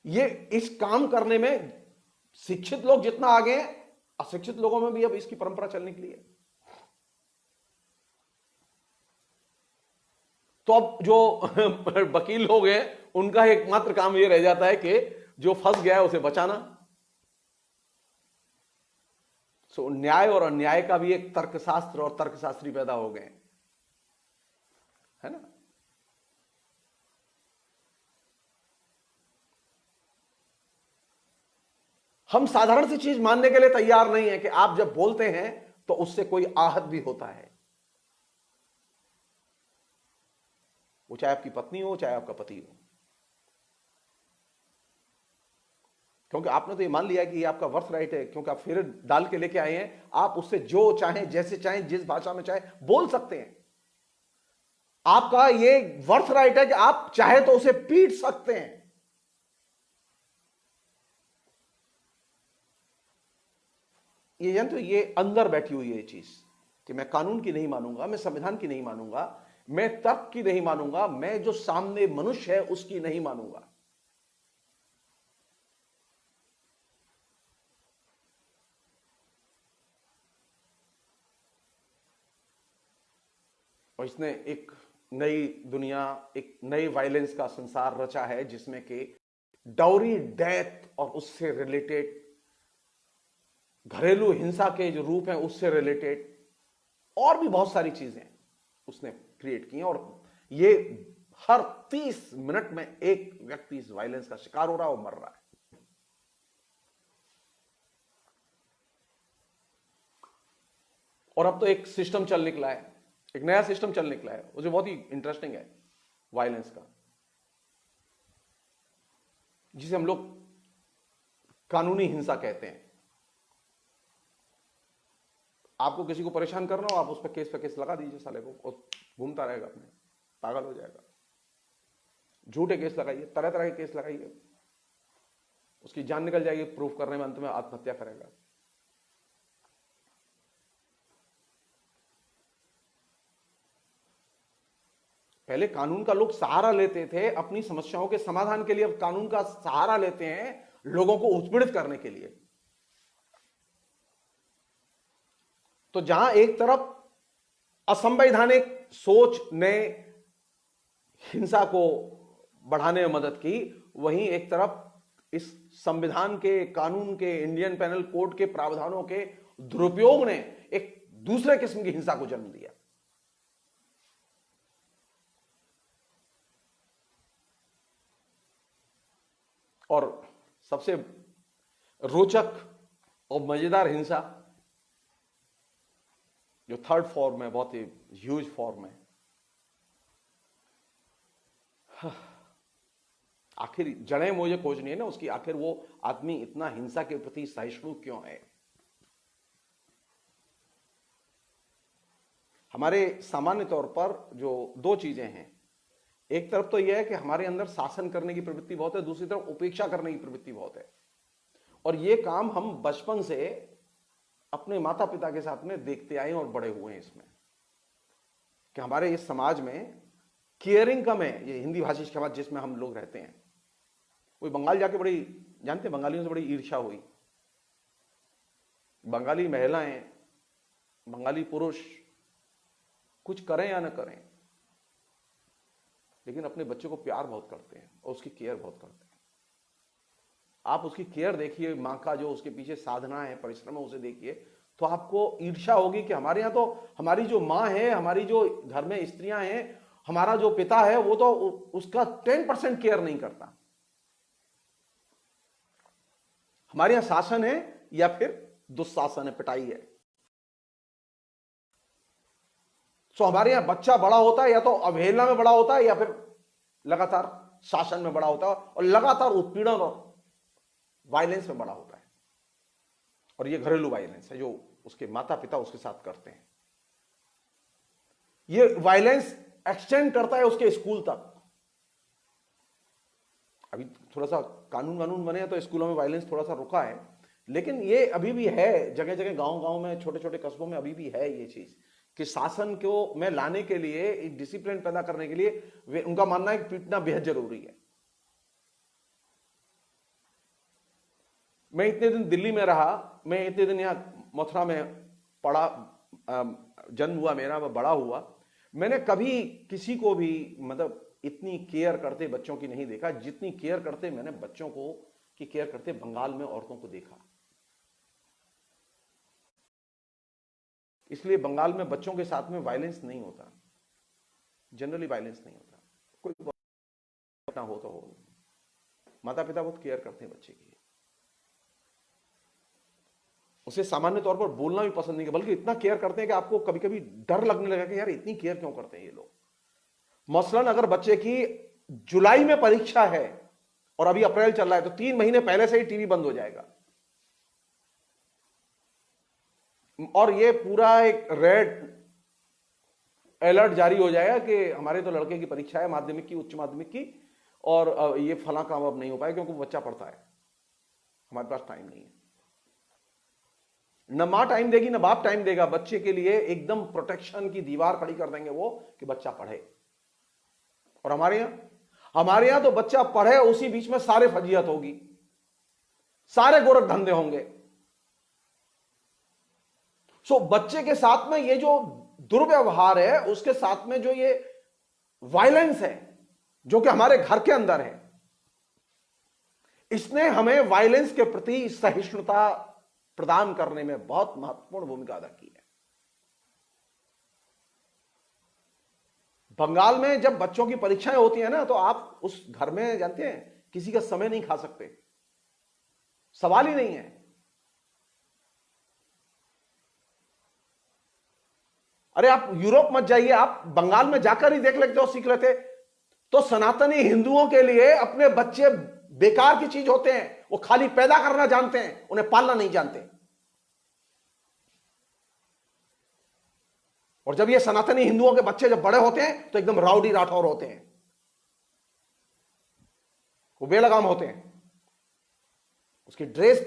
ये इस काम करने में शिक्षित लोग जितना आगे हैं, अशिक्षित लोगों में भी अब इसकी परंपरा चलने के लिए। तो अब जो वकील लोग हैं, उनका एकमात्र काम यह रह जाता है कि जो फंस गया है उसे बचाना। सो न्याय और अन्याय का भी एक तर्कशास्त्र और तर्कशास्त्री पैदा हो गए, है ना। हम साधारण सी चीज मानने के लिए तैयार नहीं है कि आप जब बोलते हैं तो उससे कोई आहत भी होता है, वो चाहे आपकी पत्नी हो, चाहे आपका पति हो। क्योंकि आपने तो ये मान लिया कि ये आपका वर्थ राइट है, क्योंकि आप फिर डाल के लेके आए हैं, आप उससे जो चाहें, जैसे चाहें, जिस भाषा में चाहे बोल सकते हैं। आपका ये वर्थ राइट है कि आप चाहे तो उसे पीट सकते हैं। ये जानते हो, ये अंदर बैठी हुई है ये चीज कि मैं कानून की नहीं मानूंगा, मैं संविधान की नहीं मानूंगा, मैं तर्क की नहीं मानूंगा, मैं जो सामने मनुष्य है उसकी नहीं मानूंगा। और इसने एक नई दुनिया, एक नई वायलेंस का संसार रचा है, जिसमें कि डाउरी, डेथ और उससे रिलेटेड घरेलू हिंसा के जो रूप हैं उससे रिलेटेड और भी बहुत सारी चीजें उसने क्रिएट की हैं। और ये हर 30 मिनट में एक व्यक्ति इस वायलेंस का शिकार हो रहा है और मर रहा है। और अब तो एक सिस्टम चल निकला है, एक नया सिस्टम चल निकला है, वो जो बहुत ही इंटरेस्टिंग है वायलेंस का, जिसे हम लोग कानूनी हिंसा कहते हैं। आपको किसी को परेशान करना हो, आप उस पर केस लगा दीजिए साले को, और घूमता रहेगा, अपने पागल हो जाएगा। झूठे केस लगाइए, तरह तरह के केस लगाइए, उसकी जान निकल जाएगी, प्रूफ करने में अंत में आत्महत्या करेगा। पहले कानून का लोग सहारा लेते थे अपनी समस्याओं के समाधान के लिए, अब कानून का सहारा लेते हैं लोगों को उत्पीड़ित करने के लिए। तो जहां एक तरफ असंवैधानिक सोच ने हिंसा को बढ़ाने में मदद की, वहीं एक तरफ इस संविधान के, कानून के, इंडियन पेनल कोड के प्रावधानों के दुरुपयोग ने एक दूसरे किस्म की हिंसा को जन्म दिया। और सबसे रोचक और मजेदार हिंसा जो थर्ड फॉर्म है, बहुत ही ह्यूज फॉर्म है। आखिर जड़ें मुझे खोजनी है ना उसकी, आखिर वो आदमी इतना हिंसा के प्रति सहिष्णु क्यों है। हमारे सामान्य तौर पर जो दो चीजें हैं, एक तरफ तो यह है कि हमारे अंदर शासन करने की प्रवृत्ति बहुत है, दूसरी तरफ उपेक्षा करने की प्रवृत्ति बहुत है। और ये काम हम बचपन से अपने माता पिता के साथ में देखते आए और बड़े हुए हैं इसमें, कि हमारे इस समाज में केयरिंग कम है। ये हिंदी भाषी समाज जिसमें हम लोग रहते हैं, कोई बंगाल जाके बड़ी, जानते हैं, बंगालियों से बड़ी ईर्ष्या हुई। बंगाली महिलाएं, बंगाली पुरुष कुछ करें या ना करें, लेकिन अपने बच्चे को प्यार बहुत करते हैं और उसकी केयर बहुत करते हैं। आप उसकी केयर देखिए, मां का जो उसके पीछे साधना है, परिश्रम है, उसे देखिए, तो आपको ईर्ष्या होगी कि हमारे यहां तो हमारी जो मां है, हमारी जो घर में स्त्रियां हैं, हमारा जो पिता है, वो तो उसका 10% केयर नहीं करता। हमारे यहां शासन है या फिर दुशासन है, पिटाई है। सो हमारे यहां बच्चा बड़ा होता है या तो अवहेलना में बड़ा होता है या फिर लगातार शासन में बड़ा होता है, और लगातार उत्पीड़न और वायलेंस में बड़ा होता है। और ये घरेलू वायलेंस है जो उसके माता पिता उसके साथ करते हैं। ये वायलेंस एक्सटेंड करता है उसके स्कूल तक। अभी थोड़ा सा कानून बने हैं तो स्कूलों में वायलेंस थोड़ा सा रुका है, लेकिन ये अभी भी है जगह जगह, गांव में, छोटे छोटे कस्बों में अभी भी है ये चीज, कि शासन को में लाने के लिए, एक डिसिप्लिन पैदा करने के लिए उनका मानना है कि पीटना बेहद जरूरी है। मैं इतने दिन दिल्ली में रहा, मैं इतने दिन यहां मथुरा में पढ़ा, जन्म हुआ मेरा, बड़ा हुआ। मैंने कभी किसी को भी मतलब इतनी केयर करते बच्चों की नहीं देखा जितनी केयर करते मैंने बच्चों को की केयर करते बंगाल में औरतों को देखा। इसलिए बंगाल में बच्चों के साथ में वायलेंस नहीं होता, जनरली वायलेंस नहीं होता। कोई ना हो तो हो, माता पिता बहुत केयर करते हैं बच्चे की, उसे सामान्य तौर पर बोलना भी पसंद नहीं, बल्कि इतना केयर करते हैं कि आपको कभी कभी डर लगने लगा कि यार इतनी केयर क्यों करते हैं ये लोग। मसलन अगर बच्चे की जुलाई में परीक्षा है और अभी अप्रैल चल रहा है, तो 3 महीने पहले से ही टीवी बंद हो जाएगा, और ये पूरा एक रेड अलर्ट जारी हो जाएगा कि हमारे तो लड़के की परीक्षा है, माध्यमिक की, उच्च माध्यमिक की, और ये फला काम अब नहीं हो पाएगा क्योंकि बच्चा पढ़ता है, हमारे पास टाइम नहीं है। न मां टाइम देगी न बाप टाइम देगा बच्चे के लिए, एकदम प्रोटेक्शन की दीवार खड़ी कर देंगे वो कि बच्चा पढ़े। और हमारे यहां तो बच्चा पढ़े, उसी बीच में सारे फजीहत होगी, सारे गोरख धंधे होंगे। सो बच्चे के साथ में ये जो दुर्व्यवहार है, उसके साथ में जो ये वायलेंस है जो कि हमारे घर के अंदर है, इसने हमें वायलेंस के प्रति सहिष्णुता प्रदान करने में बहुत महत्वपूर्ण भूमिका अदा की है। बंगाल में जब बच्चों की परीक्षाएं होती है ना, तो आप उस घर में जानते हैं किसी का समय नहीं खा सकते, सवाल ही नहीं है। अरे आप यूरोप मत जाइए, आप बंगाल में जाकर ही देख लेते हो, सीख लेते। तो सनातनी हिंदुओं के लिए अपने बच्चे बेकार की चीज होते हैं, वो खाली पैदा करना जानते हैं, उन्हें पालना नहीं जानते। और जब ये सनातनी हिंदुओं के बच्चे जब बड़े होते हैं तो एकदम राउडी राठौर होते हैं, वो बेलगाम होते हैं। उसकी ड्रेस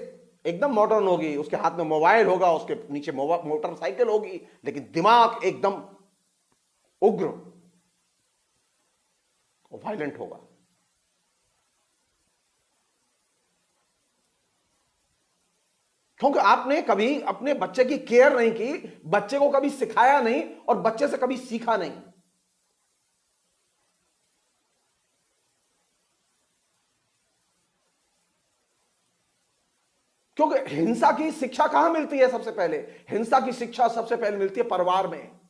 एकदम मॉडर्न होगी, उसके हाथ में मोबाइल होगा, उसके नीचे मोटरसाइकिल होगी, लेकिन दिमाग एकदम उग्र और वायलेंट होगा। क्योंकि आपने कभी अपने बच्चे की केयर नहीं की, बच्चे को कभी सिखाया नहीं और बच्चे से कभी सीखा नहीं। क्योंकि हिंसा की शिक्षा कहां मिलती है? सबसे पहले हिंसा की शिक्षा सबसे पहले मिलती है परिवार में।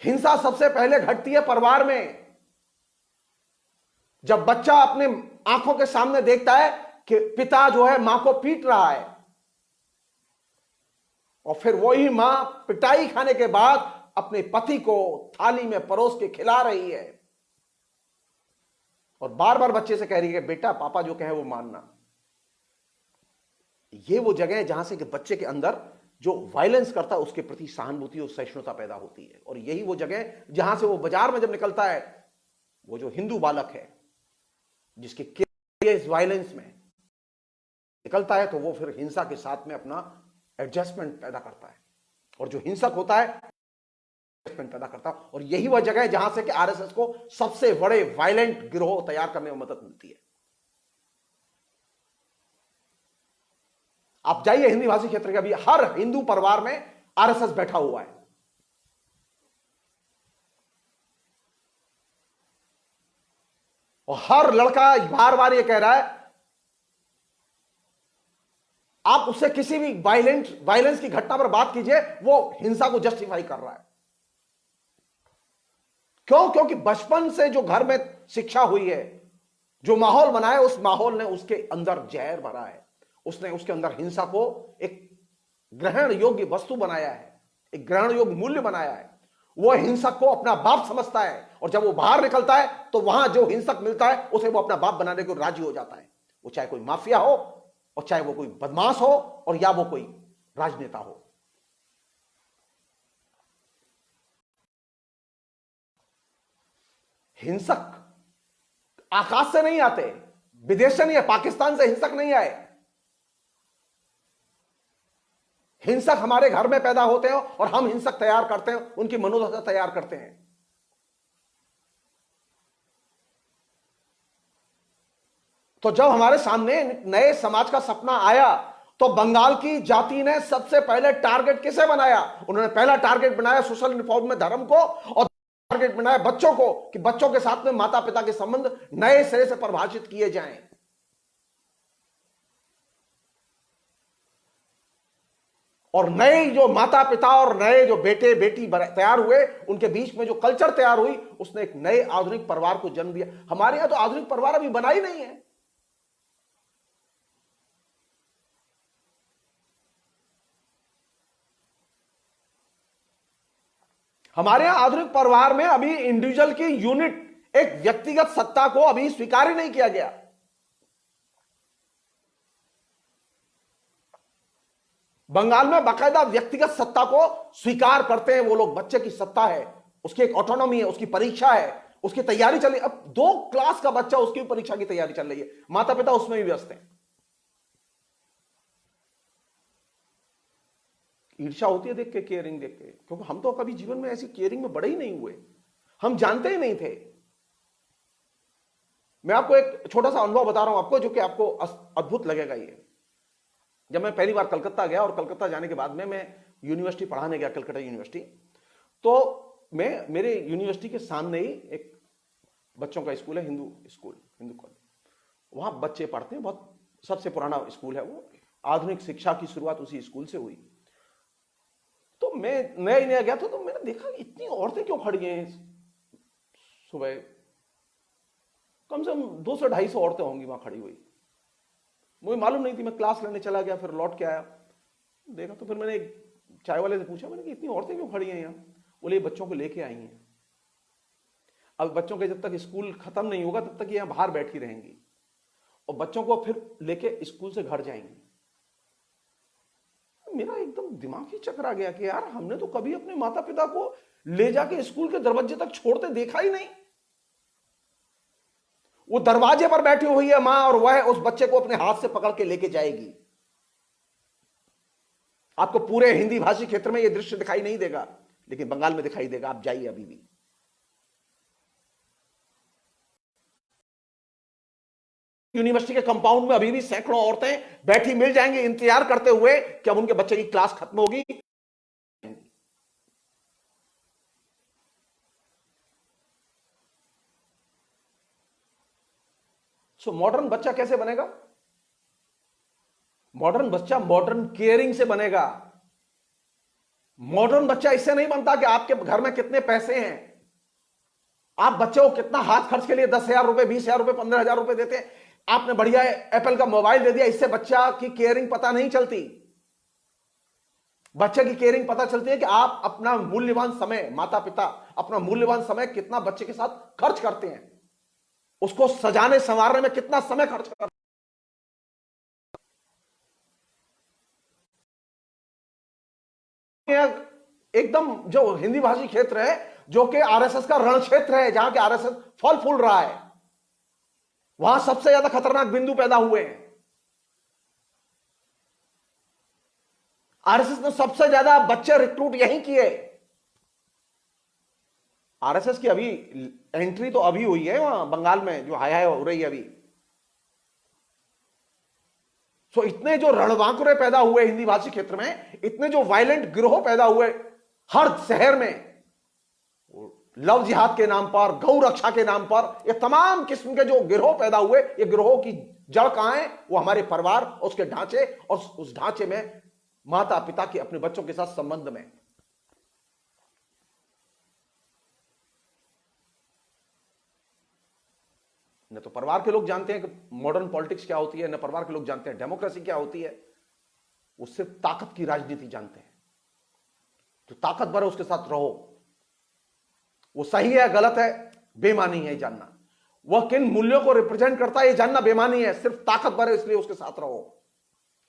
हिंसा सबसे पहले घटती है परिवार में। जब बच्चा अपने आंखों के सामने देखता है कि पिता जो है मां को पीट रहा है, और फिर वही मां पिटाई खाने के बाद अपने पति को थाली में परोस के खिला रही है और बार बार बच्चे से कह रही है कि बेटा पापा जो कहे वो मानना। ये वो जगह है जहां से कि बच्चे के अंदर जो वायलेंस करता है उसके प्रति सहानुभूति और सहिष्णुता पैदा होती है। और यही वो जगह जहां से वो बाजार में जब निकलता है, वो जो हिंदू बालक है जिसके केस वायलेंस में निकलता है, तो वो फिर हिंसा के साथ में अपना एडजस्टमेंट पैदा करता है और जो हिंसक होता है एडजस्टमेंट पैदा करता है। और यही वह जगह है जहां से कि आरएसएस को सबसे बड़े वायलेंट गिरोह तैयार करने में मदद मिलती है। आप जाइए हिंदी भाषी क्षेत्र के, अभी हर हिंदू परिवार में आरएसएस बैठा हुआ है। और हर लड़का बार बार ये कह रहा है, आप उससे किसी भी वायलेंस की घटना पर बात कीजिए, वो हिंसा को जस्टिफाई कर रहा है। क्यों? क्योंकि बचपन से जो घर में शिक्षा हुई है, जो माहौल बना है, उस माहौल ने उसके अंदर जहर भरा है, उसने उसके अंदर हिंसा को एक ग्रहण योग्य वस्तु बनाया है, एक ग्रहण योग्य मूल्य बनाया है। वह हिंसक को अपना बाप समझता है और जब वो बाहर निकलता है तो वहां जो हिंसक मिलता है उसे वो अपना बाप बनाने को राजी हो जाता है। वो चाहे कोई माफिया हो और चाहे वो कोई बदमाश हो और या वो कोई राजनेता हो। हिंसक आकाश से नहीं आते, विदेश से नहीं है, पाकिस्तान से हिंसक नहीं आए। हिंसक हमारे घर में पैदा होते हैं और हम हिंसक तैयार करते हैं, उनकी मनोदशा तैयार करते हैं। तो जब हमारे सामने नए समाज का सपना आया तो बंगाल की जाति ने सबसे पहले टारगेट किसे बनाया? उन्होंने पहला टारगेट बनाया सोशल रिफॉर्म में धर्म को, और टारगेट बनाया बच्चों को कि बच्चों के साथ में माता पिता के संबंध नए सिरे से परिभाषित किए जाएं। और नए जो माता पिता और नए जो बेटे बेटी तैयार हुए, उनके बीच में जो कल्चर तैयार हुई, उसने एक नए आधुनिक परिवार को जन्म दिया। हमारे यहां तो आधुनिक परिवार अभी बना ही नहीं है। हमारे यहां आधुनिक परिवार में अभी इंडिविजुअल की यूनिट, एक व्यक्तिगत सत्ता को अभी स्वीकार ही नहीं किया गया। बंगाल में बाकायदा व्यक्तिगत सत्ता को स्वीकार करते हैं वो लोग। बच्चे की सत्ता है, उसकी एक ऑटोनॉमी है, उसकी परीक्षा है, उसकी तैयारी चल रही। अब 2 क्लास का बच्चा, उसकी परीक्षा की तैयारी चल रही है, माता पिता उसमें भी व्यस्त हैं। ईर्ष्या होती है देख के, केयरिंग देख के, क्योंकि हम तो कभी जीवन में ऐसी केयरिंग में बड़े ही नहीं हुए, हम जानते ही नहीं थे। मैं आपको एक छोटा सा अनुभव बता रहा हूं आपको, जो कि आपको अद्भुत लगेगा। ये जब मैं पहली बार कलकत्ता गया, और कलकत्ता जाने के बाद में मैं यूनिवर्सिटी पढ़ाने गया, कलकत्ता यूनिवर्सिटी, तो मैं मेरे यूनिवर्सिटी के सामने ही एक बच्चों का स्कूल है, हिंदू स्कूल, हिंदू कॉलेज, वहां बच्चे पढ़ते हैं। बहुत सबसे पुराना स्कूल है वो, आधुनिक शिक्षा की शुरुआत उसी स्कूल से हुई। तो मैं नया ही नया गया था, तो मैंने देखा कि इतनी औरतें क्यों खड़ी हैं सुबह। कम से कम 200-250 औरतें होंगी वहां खड़ी हुई। मुझे मालूम नहीं थी, मैं क्लास लेने चला गया, फिर लौट के आया, देखा तो फिर मैंने एक चाय वाले से पूछा, मैंने कि इतनी औरतें क्यों खड़ी हैं यहाँ? बोले बच्चों को लेके आई हैं। अब बच्चों के जब तक स्कूल खत्म नहीं होगा तब तक यहाँ बाहर बैठी रहेंगी, और बच्चों को फिर लेके स्कूल से घर जाएंगी। मेरा एकदम दिमाग ही चकरा गया कि यार, हमने तो कभी अपने माता पिता को ले जाके स्कूल के दरवाजे तक छोड़ते देखा ही नहीं। वो दरवाजे पर बैठी हुई है मां, और वह उस बच्चे को अपने हाथ से पकड़ के लेके जाएगी। आपको पूरे हिंदी भाषी क्षेत्र में यह दृश्य दिखाई नहीं देगा, लेकिन बंगाल में दिखाई देगा। आप जाइए अभी भी, यूनिवर्सिटी के कंपाउंड में अभी भी सैकड़ों औरतें बैठी मिल जाएंगी, इंतजार करते हुए कि अब उनके बच्चे की क्लास खत्म होगी। सो मॉडर्न बच्चा कैसे बनेगा? मॉडर्न बच्चा मॉडर्न केयरिंग से बनेगा। मॉडर्न बच्चा इससे नहीं बनता कि आपके घर में कितने पैसे हैं, आप बच्चे को कितना हाथ खर्च के लिए 10,000 रुपए, 20,000 रुपए, 15,000 रुपए देते हैं। आपने बढ़िया एप्पल का मोबाइल दे दिया, इससे बच्चा की केयरिंग पता नहीं चलती। बच्चे की केयरिंग पता चलती है कि आप अपना मूल्यवान समय, माता पिता अपना मूल्यवान समय कितना बच्चे के साथ खर्च करते हैं, उसको सजाने संवारने में कितना समय खर्च करते हैं। एकदम जो हिंदी भाषी क्षेत्र है, जो कि आरएसएस का रण क्षेत्र है, जहां के आरएसएस फल फूल रहा है, वहां सबसे ज्यादा खतरनाक बिंदु पैदा हुए हैं। आरएसएस ने सबसे ज्यादा बच्चे रिक्रूट यहीं किए। आरएसएस की अभी एंट्री तो अभी हुई है वहां बंगाल में, जो हाय हाय हो रही है अभी। सो इतने जो रणबांकुरे पैदा हुए हिंदी भाषी क्षेत्र में, इतने जो वायलेंट गिरोह पैदा हुए हर शहर में, लव जिहाद के नाम पर, गौ रक्षा के नाम पर, ये तमाम किस्म के जो गिरोह पैदा हुए, ये गिरोहों की जड़ कहां है? वो हमारे परिवार, उसके ढांचे, और उस ढांचे में माता पिता के अपने बच्चों के साथ संबंध में। न तो परिवार के लोग जानते हैं कि मॉडर्न पॉलिटिक्स क्या होती है, न परिवार के लोग जानते हैं डेमोक्रेसी क्या होती है। वो सिर्फ ताकत की राजनीति जानते हैं। जो ताकतवर है उसके साथ रहो, वो सही है गलत है बेमानी है जानना, वह किन मूल्यों को रिप्रेजेंट करता है ये जानना बेमानी है। सिर्फ ताकतवर है इसलिए उसके साथ रहो,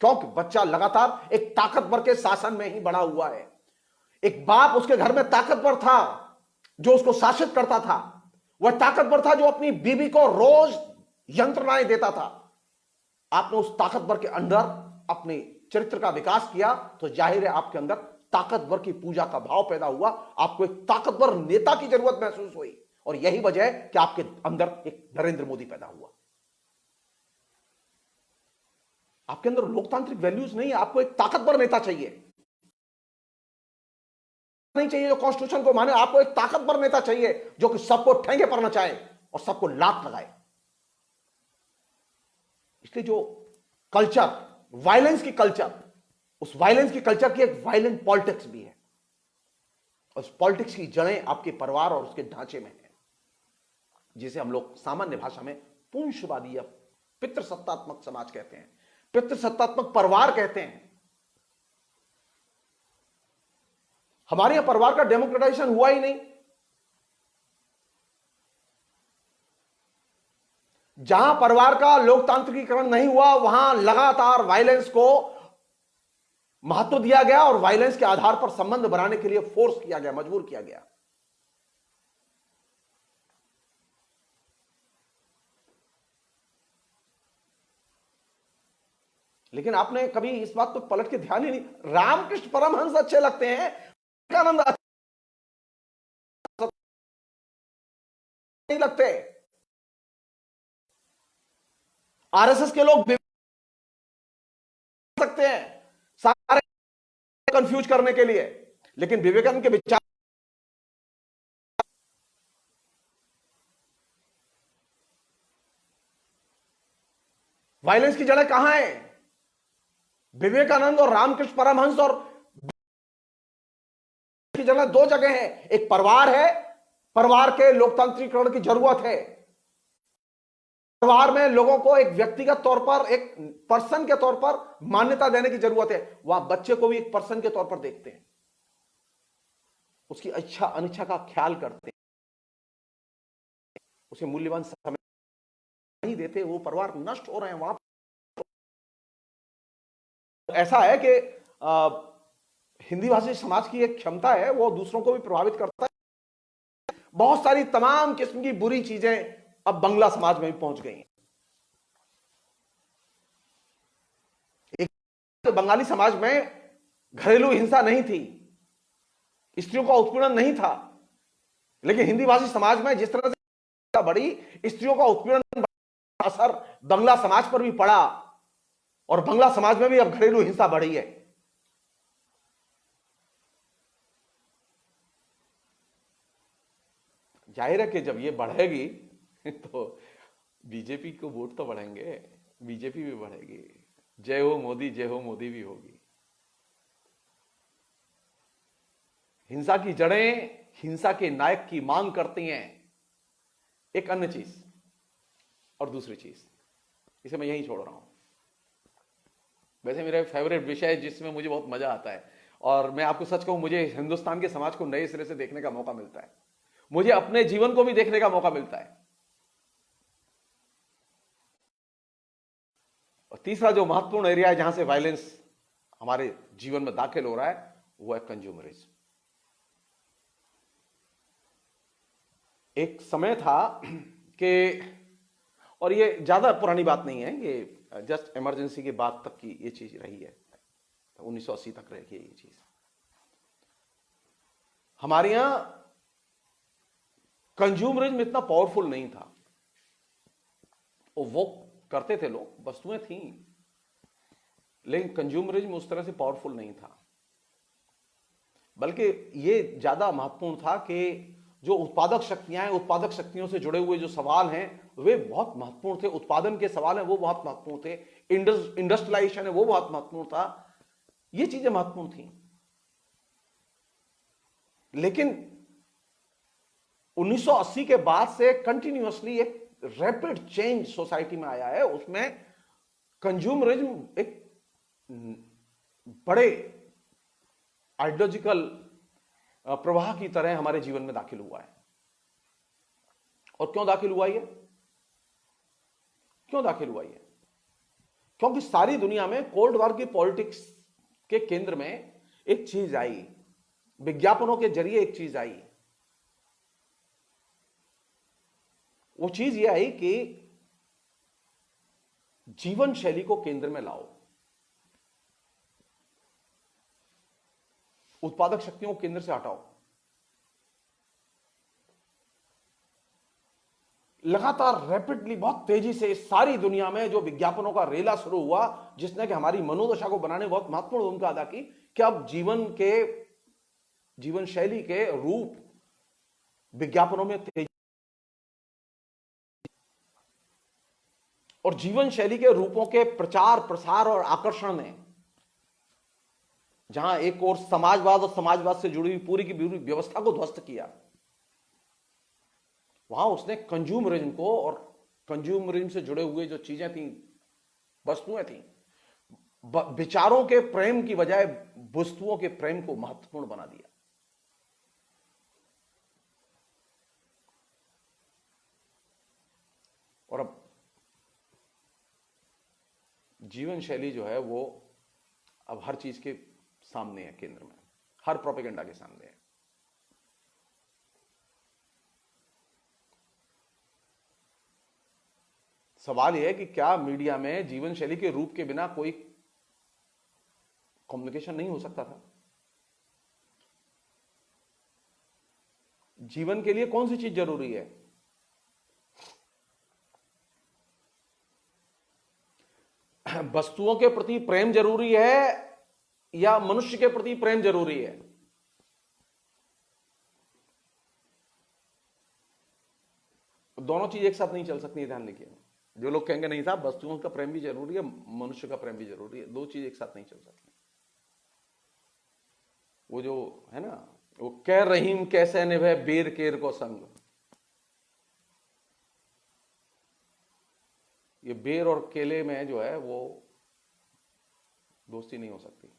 क्योंकि बच्चा लगातार एक ताकतवर के शासन में ही बड़ा हुआ है। एक बाप उसके घर में ताकतवर था जो उसको शासित करता था, वह ताकतवर था जो अपनी बीवी को रोज यंत्रणाएं देता था। आपने उस ताकतवर के अंदर अपने चरित्र का विकास किया तो जाहिर है आपके अंदर ताकतवर की पूजा का भाव पैदा हुआ, आपको एक ताकतवर नेता की जरूरत महसूस हुई, और यही वजह है कि आपके अंदर एक नरेंद्र मोदी पैदा हुआ। आपके अंदर लोकतांत्रिक वैल्यूज नहीं है, आपको एक ताकतवर नेता चाहिए, नहीं चाहिए जो कॉन्स्टिट्यूशन को माने, आपको एक ताकतवर नेता चाहिए जो कि सबको ठेंगे पर नचाए और सबको लात लगाए। इसलिए जो कल्चर, वायलेंस की कल्चर, उस वायलेंस की कल्चर की एक वायलेंट पॉलिटिक्स भी है, और उस पॉलिटिक्स की जड़ें आपके परिवार और उसके ढांचे में है, जिसे हम लोग सामान्य भाषा में पुंशवादी या पितृसत्तात्मक समाज कहते हैं, पितृसत्तात्मक परिवार कहते हैं। हमारे यहां परिवार का डेमोक्रेटाइजेशन हुआ ही नहीं। जहां परिवार का लोकतांत्रिकीकरण नहीं हुआ वहां लगातार वायलेंस को महत्व दिया गया और वायलेंस के आधार पर संबंध बनाने के लिए फोर्स किया गया, मजबूर किया गया। लेकिन आपने कभी इस बात को पलट के ध्यान ही नहीं। रामकृष्ण परमहंस अच्छे लगते हैं, विवेकानंद नहीं लगते। आरएसएस के लोग सकते हैं सारे कंफ्यूज करने के लिए, लेकिन विवेकानंद के विचार, वायलेंस की जड़ें कहां है? विवेकानंद और रामकृष्ण परमहंस और की जगह दो जगह है। एक परिवार है, परिवार के लोकतांत्रिकरण की जरूरत है। परिवार में लोगों को एक व्यक्तिगत तौर पर, एक पर्सन के तौर पर मान्यता देने की जरूरत है। वहां बच्चे को भी एक पर्सन के तौर पर देखते हैं, उसकी इच्छा अनिच्छा का ख्याल करते हैं, उसे मूल्यवान समय नहीं देते। वो परिवार नष्ट हो रहे हैं। वहां ऐसा है कि हिंदी भाषी समाज की एक क्षमता है, वो दूसरों को भी प्रभावित करता है। बहुत सारी तमाम किस्म की बुरी चीजें अब बंगला समाज में भी पहुंच गई हैं। एक बंगाली समाज में घरेलू हिंसा नहीं थी, स्त्रियों का उत्पीड़न नहीं था, लेकिन हिंदी भाषी समाज में जिस तरह से बढ़ी, स्त्रियों का उत्पीड़न असर बंगला समाज पर भी पड़ा, और बंगला समाज में भी अब घरेलू हिंसा बढ़ी है। जाहिर है कि जब ये बढ़ेगी तो बीजेपी को वोट तो बढ़ेंगे, बीजेपी भी बढ़ेगी। जय हो मोदी, जय हो मोदी भी होगी। हिंसा की जड़ें हिंसा के नायक की मांग करती हैं। एक अन्य चीज और दूसरी चीज, इसे मैं यहीं छोड़ रहा हूं। वैसे मेरा फेवरेट विषय जिसमें मुझे बहुत मजा आता है, और मैं आपको सच कहूं, मुझे हिंदुस्तान के समाज को नए सिरे से देखने का मौका मिलता है, मुझे अपने जीवन को भी देखने का मौका मिलता है। और तीसरा जो महत्वपूर्ण एरिया है जहां से वायलेंस हमारे जीवन में दाखिल हो रहा है, वो है कंज्यूमरिज्म। एक समय था कि, और ये ज्यादा पुरानी बात नहीं है, ये जस्ट इमरजेंसी के बाद तक की ये चीज रही है, 1980 तक रही है ये चीज। हमारे यहां कंज्यूमरिज्म इतना पावरफुल नहीं था, वो करते थे लोग, वस्तुएं थी, लेकिन कंज्यूमरिज्म उस तरह से पावरफुल नहीं था। बल्कि ये ज्यादा महत्वपूर्ण था कि जो उत्पादक शक्तियां हैं, उत्पादक शक्तियों से जुड़े हुए जो सवाल हैं वे बहुत महत्वपूर्ण थे। उत्पादन के सवाल हैं वो बहुत महत्वपूर्ण थे। इंडस्ट्रियलाइजेशन है वो बहुत महत्वपूर्ण था। ये चीजें महत्वपूर्ण थी। लेकिन 1980 के बाद से कंटिन्यूअसली एक रैपिड चेंज सोसाइटी में आया है। उसमें कंज्यूमरिज्म एक बड़े आइडियोलॉजिकल प्रवाह की तरह हमारे जीवन में दाखिल हुआ है। और क्यों दाखिल हुआ ये? क्यों दाखिल हुआ ये? क्योंकि सारी दुनिया में कोल्ड वॉर की पॉलिटिक्स के केंद्र में एक चीज आई, विज्ञापनों के जरिए एक चीज आई। वो चीज ये आई कि जीवन शैली को केंद्र में लाओ, उत्पादक शक्तियों को केंद्र से हटाओ। लगातार रैपिडली, बहुत तेजी से सारी दुनिया में जो विज्ञापनों का रेला शुरू हुआ, जिसने कि हमारी मनोदशा को बनाने में बहुत महत्वपूर्ण भूमिका अदा की, कि अब जीवन शैली के रूप विज्ञापनों में तेजी, और जीवन शैली के रूपों के प्रचार प्रसार और आकर्षण ने जहां एक और समाजवाद और समाजवाद से जुड़ी हुई पूरी की पूरी व्यवस्था को ध्वस्त किया, वहां उसने कंज्यूमरिज्म को और कंज्यूमरिज्म से जुड़े हुए जो चीजें थी, वस्तुएं थी, विचारों के प्रेम की बजाय वस्तुओं के प्रेम को महत्वपूर्ण बना दिया। और अब जीवन शैली जो है वो अब हर चीज के सामने है, केंद्र में, हर प्रोपेगेंडा के सामने है। सवाल यह है कि क्या मीडिया में जीवन शैली के रूप के बिना कोई कम्युनिकेशन नहीं हो सकता था? जीवन के लिए कौन सी चीज जरूरी है? वस्तुओं के प्रति प्रेम जरूरी है या मनुष्य के प्रति प्रेम जरूरी है? दोनों चीज एक साथ नहीं चल सकती, ध्यान रखिए। जो लोग कहेंगे नहीं साहब वस्तुओं का प्रेम भी जरूरी है, मनुष्य का प्रेम भी जरूरी है, दो चीज एक साथ नहीं चल सकती। वो जो है ना, वो कह रहीम कैसे निभे बेर केर को संग, ये बेर और केले में जो है वो दोस्ती नहीं हो सकती।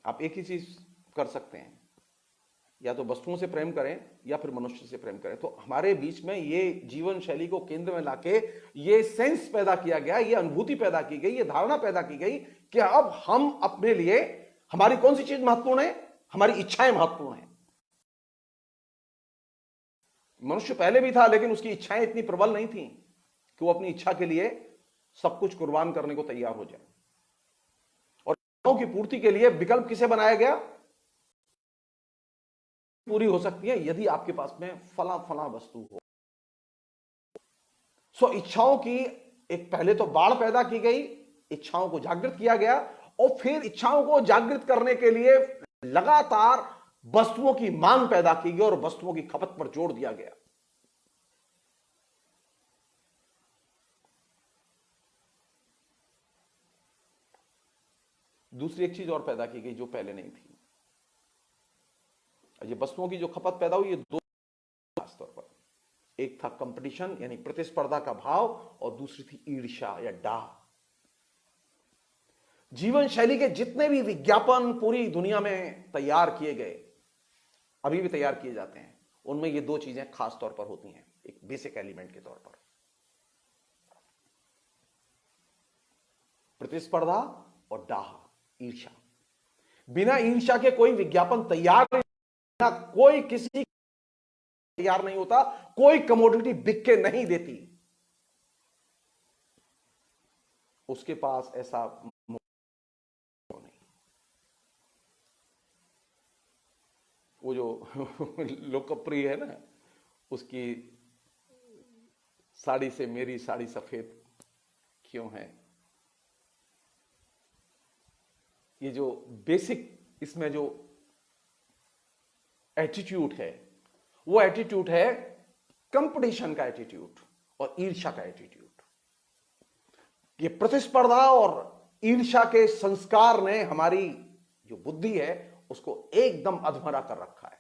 आप एक ही चीज कर सकते हैं, या तो वस्तुओं से प्रेम करें या फिर मनुष्य से प्रेम करें। तो हमारे बीच में ये जीवन शैली को केंद्र में लाके ये सेंस पैदा किया गया, ये अनुभूति पैदा की गई, ये धारणा पैदा की गई कि अब हम अपने लिए, हमारी कौन सी चीज महत्वपूर्ण है? हमारी इच्छाएं महत्वपूर्ण है। मनुष्य पहले भी था, लेकिन उसकी इच्छाएं इतनी प्रबल नहीं थी कि वो अपनी इच्छा के लिए सब कुछ कुर्बान करने को तैयार हो जाए। और इच्छाओं की पूर्ति के लिए विकल्प किसे बनाया गया? पूरी हो सकती है यदि आपके पास में फला फला वस्तु हो। सो इच्छाओं की एक पहले तो बाढ़ पैदा की गई, इच्छाओं को जागृत किया गया, और फिर इच्छाओं को जागृत करने के लिए लगातार वस्तुओं की मांग पैदा की गई और वस्तुओं की खपत पर जोर दिया गया। दूसरी एक चीज और पैदा की गई जो पहले नहीं थी। ये वस्तुओं की जो खपत पैदा हुई, ये दो खासतौर पर, एक था कंपटीशन यानी प्रतिस्पर्धा का भाव, और दूसरी थी ईर्ष्या या डाह। जीवन शैली के जितने भी विज्ञापन पूरी दुनिया में तैयार किए गए, अभी भी तैयार किए जाते हैं, उनमें ये दो चीजें खास तौर पर होती हैं, एक बेसिक एलिमेंट के तौर पर। प्रतिस्पर्धा और डाह, ईर्ष्या। बिना ईर्ष्या के कोई विज्ञापन तैयार नहीं, बिना कोई किसी तैयार नहीं होता, कोई कमोडिटी बिक के नहीं देती। उसके पास ऐसा नहीं। वो जो लोकप्रिय है ना, उसकी साड़ी से मेरी साड़ी सफेद क्यों है, ये जो बेसिक इसमें जो एटीट्यूड है, वो एटीट्यूड है कंपटीशन का एटीट्यूड और ईर्ष्या का एटीट्यूड। ये प्रतिस्पर्धा और ईर्ष्या के संस्कार ने हमारी जो बुद्धि है उसको एकदम अधमरा कर रखा है।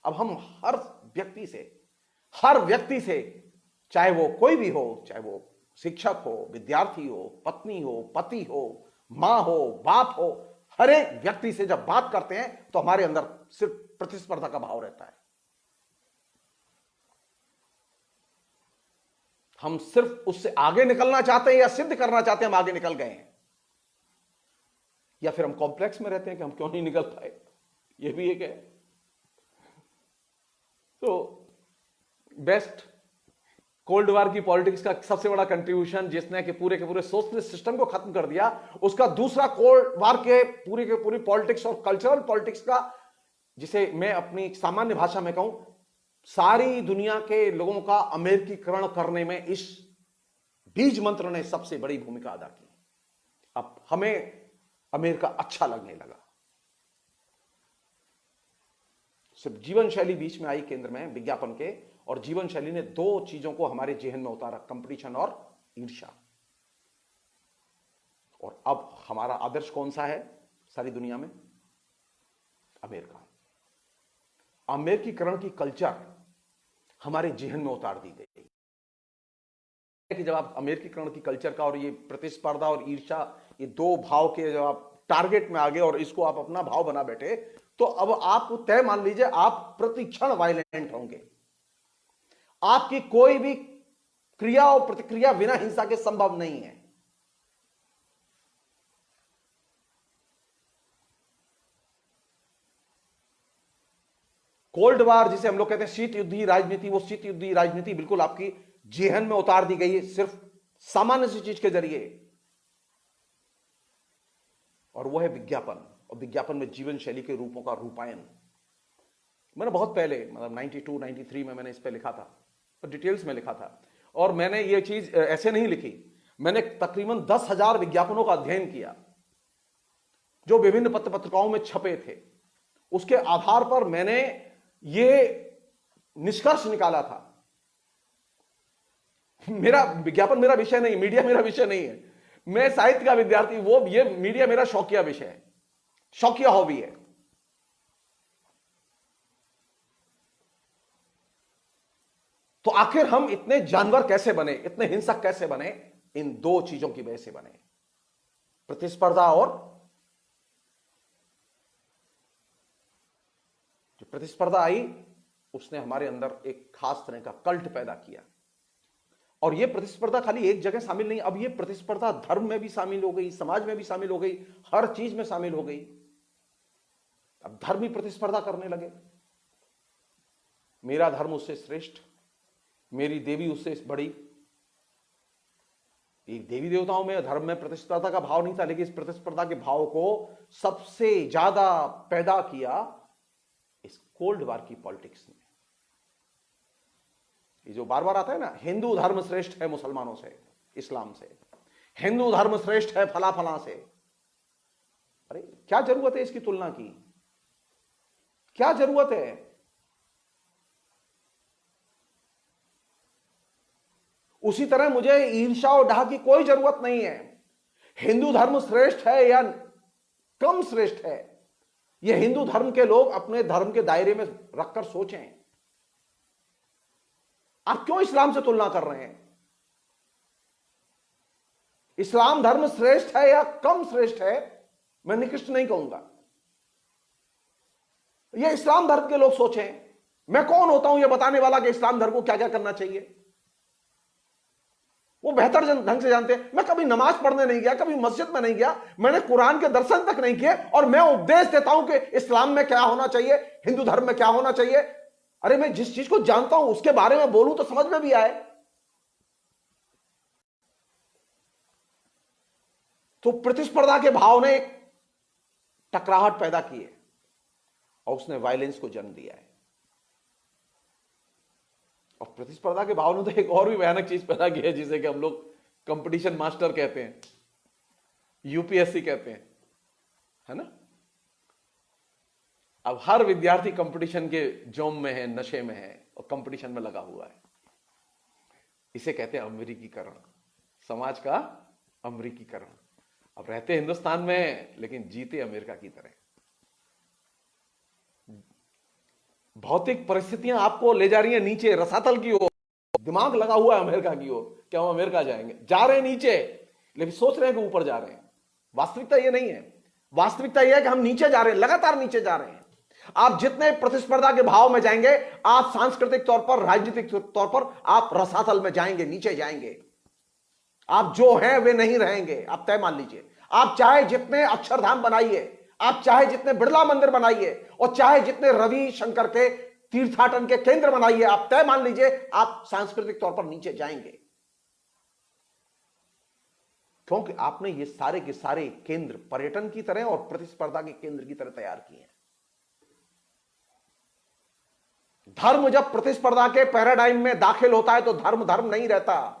अब हम हर व्यक्ति से, चाहे वो कोई भी हो, चाहे वो शिक्षक हो, विद्यार्थी हो, पत्नी हो, पति हो, मां हो, बाप हो, हर एक व्यक्ति से जब बात करते हैं तो हमारे अंदर सिर्फ प्रतिस्पर्धा का भाव रहता है। हम सिर्फ उससे आगे निकलना चाहते हैं या सिद्ध करना चाहते हैं हम आगे निकल गए हैं, या फिर हम कॉम्प्लेक्स में रहते हैं कि हम क्यों नहीं निकल पाए, यह भी एक है। तो बेस्ट कोल्ड वार की पॉलिटिक्स का सबसे बड़ा कंट्रीब्यूशन जिसने कि पूरे के पूरे सोशलिस्ट सिस्टम को खत्म कर दिया, उसका दूसरा कोल्ड वार के पूरी पॉलिटिक्स और कल्चरल पॉलिटिक्स का, जिसे मैं अपनी सामान्य भाषा में कहूं, सारी दुनिया के लोगों का अमेरिकीकरण करने में इस बीज मंत्र ने सबसे बड़ी भूमिका अदा की। अब हमें अमेरिका अच्छा लगने लगा। सिर्फ जीवन शैली बीच में आई केंद्र में विज्ञापन के, और जीवन शैली ने दो चीजों को हमारे जेहन में उतारा, कंपटीशन और ईर्ष्या। और अब हमारा आदर्श कौन सा है सारी दुनिया में? अमेरिका। अमेरिकीकरण की कल्चर हमारे जेहन में उतार दी गई कि जब आप अमेरिकीकरण की कल्चर का और ये प्रतिस्पर्धा और ईर्ष्या, ये दो भाव के जब आप टारगेट में आ गए और इसको आप अपना भाव बना बैठे, तो अब आप तय मान लीजिए आप प्रतिक्षण वायलेंट होंगे। आपकी कोई भी क्रिया और प्रतिक्रिया बिना हिंसा के संभव नहीं है। कोल्ड वार जिसे हम लोग कहते हैं शीत युद्ध राजनीति, वो शीत युद्ध राजनीति बिल्कुल आपकी जेहन में उतार दी गई है सिर्फ सामान्य सी चीज के जरिए, और वो है विज्ञापन। और विज्ञापन में जीवन शैली के रूपों का रूपायन। मैंने बहुत पहले, मतलब 92 93 में मैंने इस पे लिखा था, और डिटेल्स में लिखा था। और मैंने ये चीज ऐसे नहीं लिखी, मैंने तकरीबन 10,000 विज्ञापनों का अध्ययन किया जो विभिन्न पत्र पत्रिकाओं में छपे थे। उसके आधार पर मैंने ये निष्कर्ष निकाला था। मेरा विज्ञापन मेरा विषय नहीं, मीडिया मेरा विषय नहीं है, मैं साहित्य का विद्यार्थी, वो ये मीडिया मेरा शौकिया विषय है, शौकिया हॉबी है। तो आखिर हम इतने जानवर कैसे बने, इतने हिंसक कैसे बने? इन दो चीजों की वजह से बने, प्रतिस्पर्धा और जो प्रतिस्पर्धा आई उसने हमारे अंदर एक खास तरह का कल्ट पैदा किया। और यह प्रतिस्पर्धा खाली एक जगह शामिल नहीं, अब यह प्रतिस्पर्धा धर्म में भी शामिल हो गई, समाज में भी शामिल हो गई, हर चीज में शामिल हो गई। अब धर्म ही प्रतिस्पर्धा करने लगे, मेरा धर्म उससे श्रेष्ठ, मेरी देवी उससे बड़ी। एक देवी देवताओं में, धर्म में प्रतिस्पर्धा का भाव नहीं था, लेकिन इस प्रतिस्पर्धा के भाव को सबसे ज्यादा पैदा किया इस कोल्ड वार की पॉलिटिक्स ने। ये जो बार बार आता है ना, हिंदू धर्म श्रेष्ठ है मुसलमानों से, इस्लाम से, हिंदू धर्म श्रेष्ठ है फला फला से। अरे क्या जरूरत है इसकी तुलना की? क्या जरूरत है? उसी तरह मुझे ईर्ष्या और डाह की कोई जरूरत नहीं है। हिंदू धर्म श्रेष्ठ है या कम श्रेष्ठ है, यह हिंदू धर्म के लोग अपने धर्म के दायरे में रखकर सोचें। आप क्यों इस्लाम से तुलना कर रहे हैं? इस्लाम धर्म श्रेष्ठ है या कम श्रेष्ठ है, मैं निकृष्ट नहीं कहूंगा। ये इस्लाम धर्म के लोग सोचें। मैं कौन होता हूं यह बताने वाला कि इस्लाम धर्म को क्या क्या करना चाहिए? वो बेहतर ढंग से जानते हैं। मैं कभी नमाज पढ़ने नहीं गया, कभी मस्जिद में नहीं गया, मैंने कुरान के दर्शन तक नहीं किए, और मैं उपदेश देता हूं कि इस्लाम में क्या होना चाहिए, हिंदू धर्म में क्या होना चाहिए। अरे मैं जिस चीज को जानता हूं उसके बारे में बोलूं तो समझ में भी आए। तो प्रतिस्पर्धा के भाव ने एक टकराहट पैदा की है और उसने वायलेंस को जन्म दिया है। और प्रतिस्पर्धा के भाव ने तो एक और भी भयानक चीज पैदा की है, जिसे कि हम लोग कंपटीशन मास्टर कहते हैं, यूपीएससी कहते हैं, है ना। अब हर विद्यार्थी कंपटीशन के जोम में है, नशे में है और कंपटीशन में लगा हुआ है। इसे कहते हैं अमेरिकीकरण, समाज का अमेरिकीकरण। अब रहते हिंदुस्तान में लेकिन जीते अमेरिका की तरह। भौतिक परिस्थितियां आपको ले जा रही हैं नीचे रसातल की ओर, दिमाग लगा हुआ है अमेरिका की ओर, क्या हम अमेरिका जाएंगे, जा रहे हैं नीचे, लेकिन सोच रहे हैं कि ऊपर जा रहे हैं। वास्तविकता यह नहीं है। वास्तविकता यह है कि हम नीचे जा रहे हैं, लगातार नीचे जा रहे हैं। आप जितने प्रतिस्पर्धा के भाव में जाएंगे, आप सांस्कृतिक तौर पर, राजनीतिक तौर पर आप रसातल में जाएंगे, नीचे जाएंगे। आप जो हैं वे नहीं रहेंगे, आप तय मान लीजिए। आप चाहे जितने अक्षरधाम बनाइए, आप चाहे जितने बिरला मंदिर बनाइए, और चाहे जितने रवि शंकर के तीर्थाटन के केंद्र बनाइए, आप तय मान लीजिए आप सांस्कृतिक तौर पर नीचे जाएंगे। क्योंकि आपने ये सारे के सारे केंद्र पर्यटन की तरह और प्रतिस्पर्धा के केंद्र की तरह तैयार किए हैं। धर्म जब प्रतिस्पर्धा के पैराडाइम में दाखिल होता है तो धर्म धर्म नहीं रहता।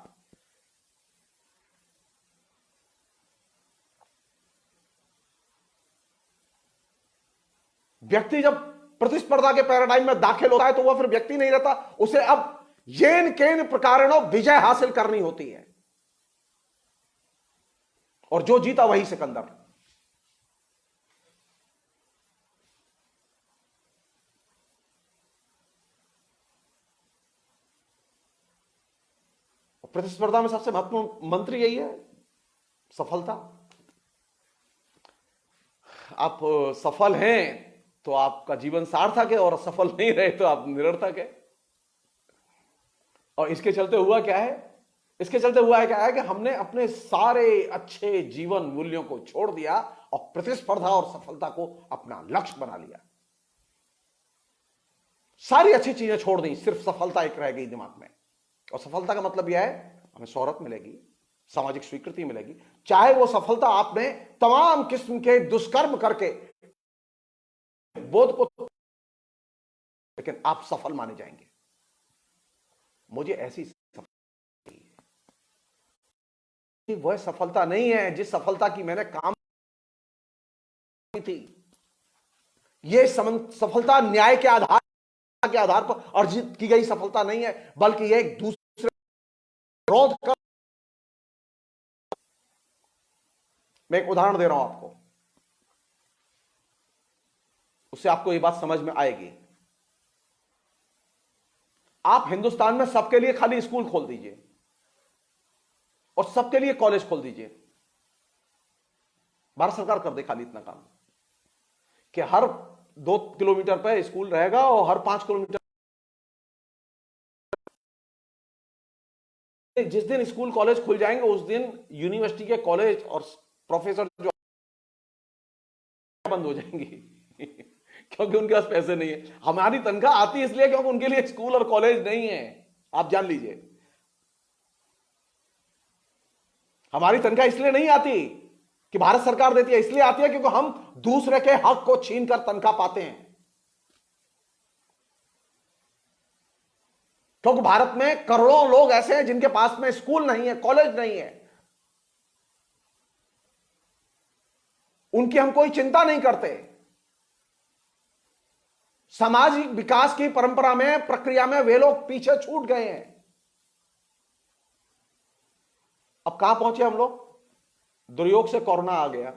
व्यक्ति जब प्रतिस्पर्धा के पैराडाइम में दाखिल होता है तो वह फिर व्यक्ति नहीं रहता, उसे अब येन केन प्रकारेण विजय हासिल करनी होती है, और जो जीता वही सिकंदर। प्रतिस्पर्धा में सबसे महत्वपूर्ण मंत्र यही है, सफलता। आप सफल हैं तो आपका जीवन सार्थक है, और सफल नहीं रहे तो आप निरर्थक है। और इसके चलते हुआ क्या है? इसके चलते हुआ है क्या है कि हमने अपने सारे अच्छे जीवन मूल्यों को छोड़ दिया और प्रतिस्पर्धा और सफलता को अपना लक्ष्य बना लिया। सारी अच्छी चीजें छोड़ दी, सिर्फ सफलता एक रह गई दिमाग में। और सफलता का मतलब यह है हमें शोहरत मिलेगी, सामाजिक स्वीकृति मिलेगी, चाहे वो सफलता आपने तमाम किस्म के दुष्कर्म करके बोध को, लेकिन आप सफल माने जाएंगे। मुझे ऐसी सफलता, वह सफलता नहीं है जिस सफलता की मैंने काम की थी। यह सफलता न्याय के आधार पर अर्जित की गई सफलता नहीं है, बल्कि यह एक दूसरे विरोध कर। मैं एक उदाहरण दे रहा हूं आपको, उससे आपको यह बात समझ में आएगी। आप हिंदुस्तान में सबके लिए खाली स्कूल खोल दीजिए और सबके लिए कॉलेज खोल दीजिए। भारत सरकार कर दे खाली इतना काम कि हर 2 किलोमीटर पर स्कूल रहेगा और हर 5 किलोमीटर, जिस दिन स्कूल कॉलेज खुल जाएंगे उस दिन यूनिवर्सिटी के कॉलेज और प्रोफेसर जो बंद हो जाएंगे क्योंकि उनके पास पैसे नहीं है। हमारी तनख्वाह आती है इसलिए क्योंकि उनके लिए स्कूल और कॉलेज नहीं है। आप जान लीजिए, हमारी तनख्वाह इसलिए नहीं आती कि भारत सरकार देती है, इसलिए आती है क्योंकि हम दूसरे के हक को छीनकर तनख्वाह पाते हैं। क्योंकि भारत में करोड़ों लोग ऐसे हैं जिनके पास में स्कूल नहीं है, कॉलेज नहीं है। उनकी हम कोई चिंता नहीं करते। सामाजिक विकास की परंपरा में, प्रक्रिया में वे लोग पीछे छूट गए हैं। अब कहां पहुंचे हम लोग? दुर्योग से कोरोना आ गया,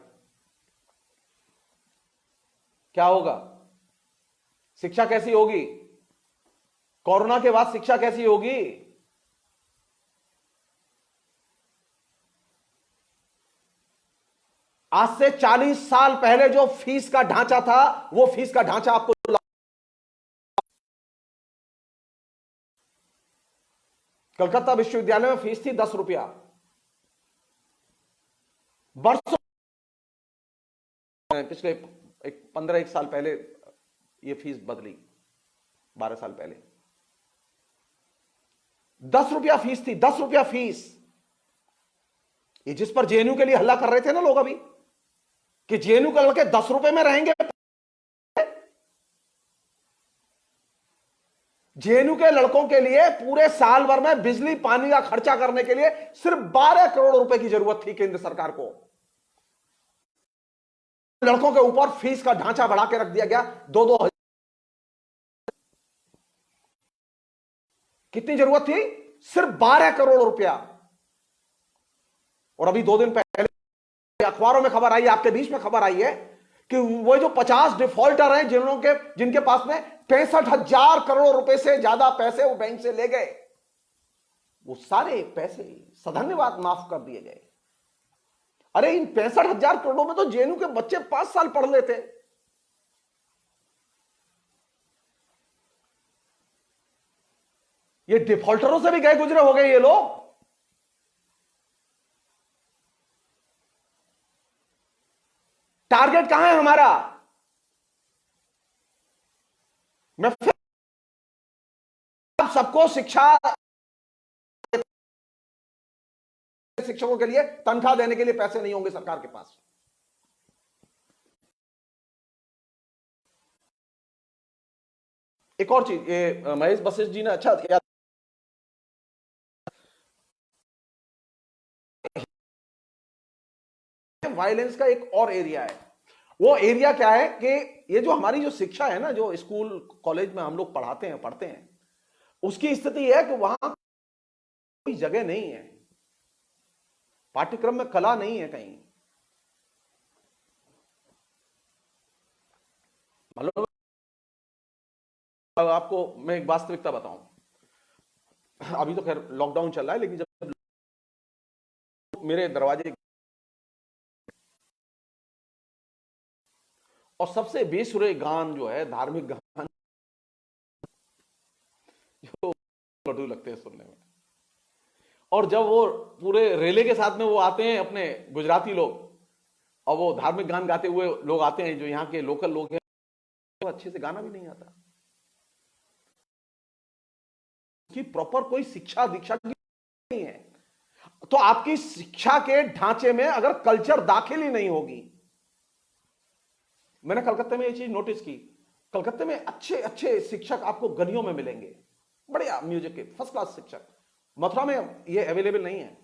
क्या होगा? शिक्षा कैसी होगी? कोरोना के बाद शिक्षा कैसी होगी? आज से 40 साल पहले जो फीस का ढांचा था, वो फीस का ढांचा आपको कलकत्ता विश्वविद्यालय में फीस थी 10 रुपया। वर्षों पिछले 15 साल पहले ये फीस बदली, 12 साल पहले 10 रुपया फीस थी, 10 रुपया फीस। ये जिस पर जेएनयू के लिए हल्ला कर रहे थे ना लोग अभी, कि जेएनयू के लड़के 10 रुपए में रहेंगे। जेएनयू के लड़कों के लिए पूरे साल भर में बिजली पानी का खर्चा करने के लिए सिर्फ 12 करोड़ रुपए की जरूरत थी केंद्र सरकार को। लड़कों के ऊपर फीस का ढांचा बढ़ा के रख दिया गया, 2-2 हजार। कितनी जरूरत थी? सिर्फ 12 करोड़ रुपया। और अभी 2 दिन पहले अखबारों में खबर आई, आपके बीच में खबर आई है कि वो जो 50 डिफॉल्टर हैं जिनके पास में 65,000 करोड़ रुपए से ज्यादा पैसे वो बैंक से ले गए, वो सारे पैसे सधन्यवाद माफ कर दिए गए। अरे इन 65,000 करोड़ों में तो जेएनयू के बच्चे 5 साल पढ़ लेते। ये डिफॉल्टरों से भी गए गुजरे हो गए ये लोग। टारगेट कहां है हमारा? मैं फिर सबको शिक्षकों के लिए तनख्वाह देने के लिए पैसे नहीं होंगे सरकार के पास। एक और चीज, ये महेश वशिष्ठ जी ने अच्छा किया, वायलेंस का एक और एरिया है। वो एरिया क्या है कि ये जो हमारी जो शिक्षा है ना, जो स्कूल कॉलेज में हम लोग पढ़ते हैं, उसकी स्थिति है कि वहां कोई जगह नहीं है, पाठ्यक्रम में कला नहीं है कहीं। मतलब आपको मैं एक वास्तविकता बताऊं, अभी तो खैर लॉकडाउन चल रहा है, लेकिन जब मेरे दरवाजे और सबसे बेसुरे गान जो है, धार्मिक गान जो लड्डू लगते हैं सुनने में, और जब वो पूरे रेले के साथ में वो आते हैं अपने गुजराती लोग, और वो धार्मिक गान गाते हुए लोग आते हैं जो यहाँ के लोकल लोग हैं, तो अच्छे से गाना भी नहीं आता कि प्रॉपर कोई शिक्षा दीक्षा नहीं है। तो आपकी शिक्षा के ढांचे में अगर कल्चर दाखिल ही नहीं होगी, मैंने कलकत्ते में ये चीज नोटिस की, कलकत्ते में अच्छे अच्छे शिक्षक आपको गलियों में मिलेंगे, बढ़िया म्यूजिक के फर्स्ट क्लास शिक्षक। मथुरा में ये अवेलेबल नहीं है,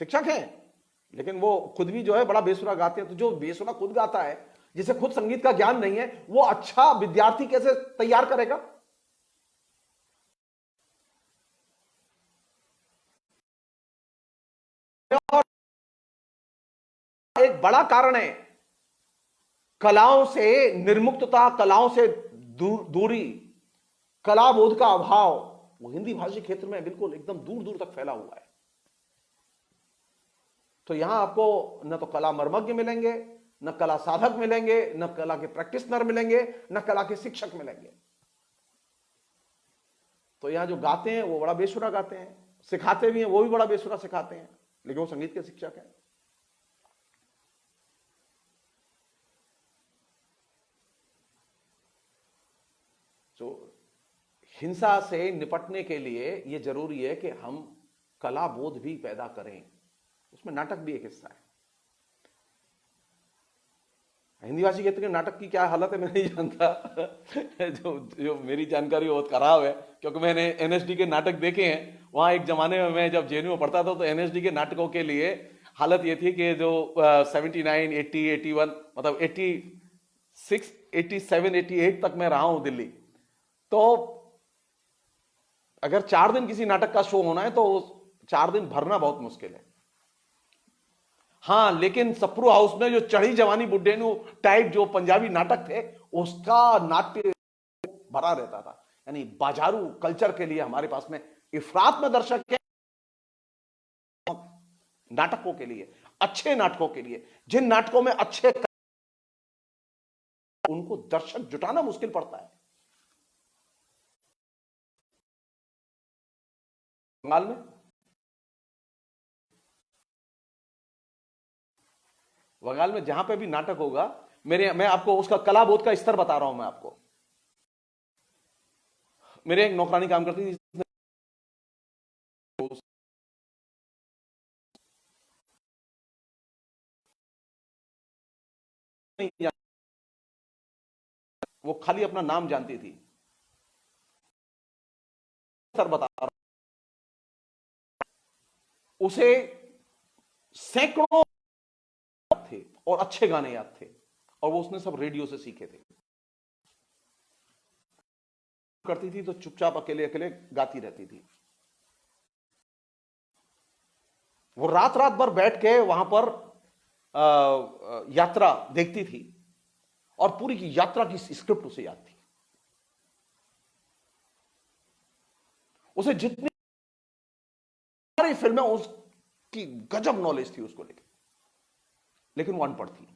शिक्षक हैं लेकिन वो खुद भी जो है बड़ा बेसुरा गाते हैं। तो जो बेसुरा खुद गाता है, जिसे खुद संगीत का ज्ञान नहीं है, वो अच्छा विद्यार्थी कैसे तैयार करेगा? और एक बड़ा कारण है कलाओं से निर्मुक्तता, कलाओं से दूरी, कला बोध का अभाव। वो हिंदी भाषी क्षेत्र में बिल्कुल एकदम दूर दूर तक फैला हुआ है। तो यहां आपको न तो कला मर्मज्ञ मिलेंगे, न कला साधक मिलेंगे, न कला के प्रैक्टिशनर मिलेंगे, न कला के शिक्षक मिलेंगे। तो यहां जो गाते हैं वो बड़ा बेसुरा गाते हैं, सिखाते भी हैं वो भी बड़ा बेसुरा सिखाते हैं, लेकिन वो संगीत के शिक्षक हैं। तो हिंसा से निपटने के लिए यह जरूरी है कि हम कला बोध भी पैदा करें। उसमें नाटक भी एक हिस्सा है। हिंदी भाषी क्षेत्र के नाटक की क्या हालत है मैं नहीं जानता जो मेरी जानकारी बहुत खराब है, क्योंकि मैंने एनएसडी के नाटक देखे हैं। वहां एक जमाने में मैं जब जेएनयू में पढ़ता था तो एनएसडी के नाटकों के लिए हालत ये थी कि जो 79, 80, 81 मतलब 86, 87, 88 तक मैं रहा हूं दिल्ली। तो अगर 4 दिन किसी नाटक का शो होना है तो 4 दिन भरना बहुत मुश्किल है। हाँ, लेकिन सप्रू हाउस में जो चढ़ी जवानी बुड्ढेनू टाइप जो पंजाबी नाटक थे, उसका नाट्य भरा रहता था। यानी बाजारू कल्चर के लिए हमारे पास में इफरात में दर्शक है नाटकों के लिए। अच्छे नाटकों के लिए। जिन नाटकों में अच्छे, उनको दर्शक जुटाना मुश्किल पड़ता है। बंगाल में, बंगाल में जहां पे भी नाटक होगा, मैं आपको उसका कलाबोध का स्तर बता रहा हूं। मैं आपको, मेरे एक नौकरानी काम करती थी, वो खाली अपना नाम जानती थी। स्तर बता रहा हूं, उसे सैकड़ों थे और अच्छे गाने याद थे, और वो उसने सब रेडियो से सीखे थे। करती थी तो चुपचाप अकेले अकेले गाती रहती थी। वो रात रात भर बैठ के वहां पर यात्रा देखती थी, और पूरी की यात्रा की स्क्रिप्ट उसे याद थी। उसे जितनी सारी फिल्में, उसकी गजब नॉलेज थी उसको लेकर, लेकिन वो अनपढ़ थी।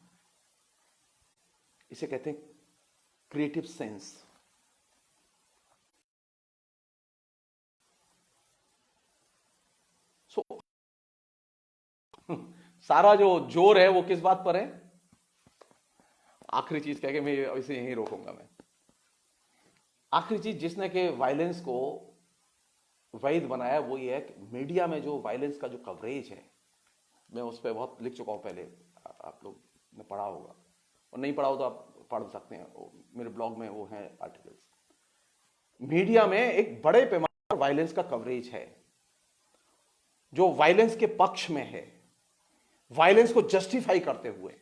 इसे कहते हैं क्रिएटिव सेंस। सो सारा जो जोर है वो किस बात पर है? आखिरी चीज कह के मैं इसे यहीं रोकूंगा। मैं आखिरी चीज जिसने के वायलेंस को वैध बनाया, वो ये है कि मीडिया में जो वायलेंस का जो कवरेज है, मैं उस पर बहुत लिख चुका हूं पहले, आप लोग ने पढ़ा होगा, और नहीं पढ़ा हो तो आप पढ़ सकते हैं, मेरे ब्लॉग में वो है आर्टिकल्स। मीडिया में एक बड़े पैमाने पर वायलेंस का कवरेज है, जो वायलेंस के पक्ष में है, वायलेंस को जस्टिफाई करते हुए।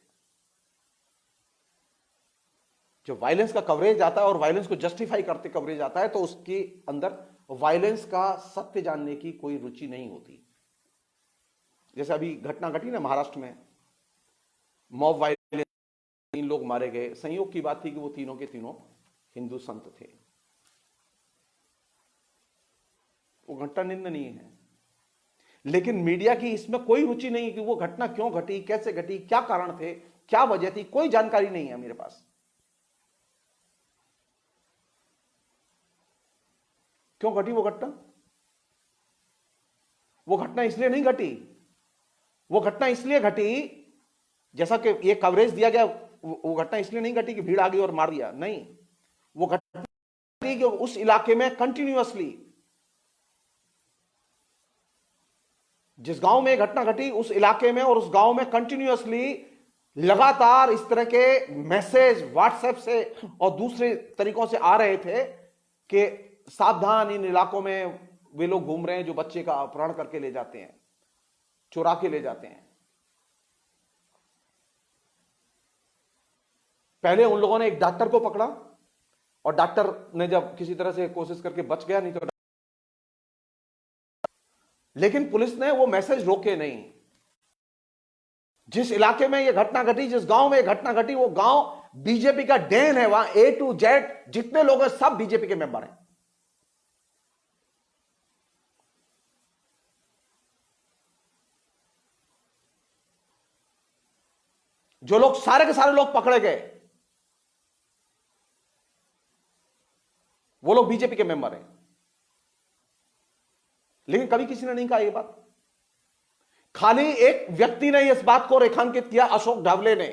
जो वायलेंस का कवरेज आता है और वायलेंस को जस्टिफाई करते कवरेज आता है, तो उसके अंदर वायलेंस का सत्य जानने की कोई रुचि नहीं होती। जैसे अभी घटना घटी ना महाराष्ट्र में, मॉब वायलेंस, 3 लोग मारे गए। संयोग की बात थी कि वो तीनों के तीनों हिंदू संत थे। वो घटना निंदनीय है, लेकिन मीडिया की इसमें कोई रुचि नहीं कि वो घटना क्यों घटी, कैसे घटी, क्या कारण थे, क्या वजह थी, कोई जानकारी नहीं है मेरे पास। क्यों घटी वो घटना? वो घटना इसलिए नहीं घटी, वो घटना इसलिए घटी, जैसा कि ये कवरेज दिया गया, वो घटना इसलिए नहीं घटी कि भीड़ आ गई और मार दिया, नहीं। वो घटना कि उस इलाके में कंटिन्यूअसली, जिस गांव में घटना घटी उस इलाके में और उस गांव में कंटिन्यूअसली लगातार इस तरह के मैसेज व्हाट्सएप से और दूसरे तरीकों से आ रहे थे कि सावधान, इन इलाकों में वे लोग घूम रहे हैं जो बच्चे का अपहरण करके ले जाते हैं, चुरा के ले जाते हैं। पहले उन लोगों ने एक डॉक्टर को पकड़ा, और डॉक्टर ने जब किसी तरह से कोशिश करके बच गया, नहीं तो, लेकिन पुलिस ने वो मैसेज रोके नहीं। जिस इलाके में ये घटना घटी, जिस गांव में ये घटना घटी, वो गांव बीजेपी का डेन है। वहां A to Z जितने लोग हैं सब बीजेपी के मेंबर हैं। जो लोग सारे के सारे लोग पकड़े गए, वो लोग बीजेपी के मेंबर हैं। लेकिन कभी किसी ने नहीं कहा ये बात। खाली एक व्यक्ति ने इस बात को रेखांकित किया, अशोक ढावले ने।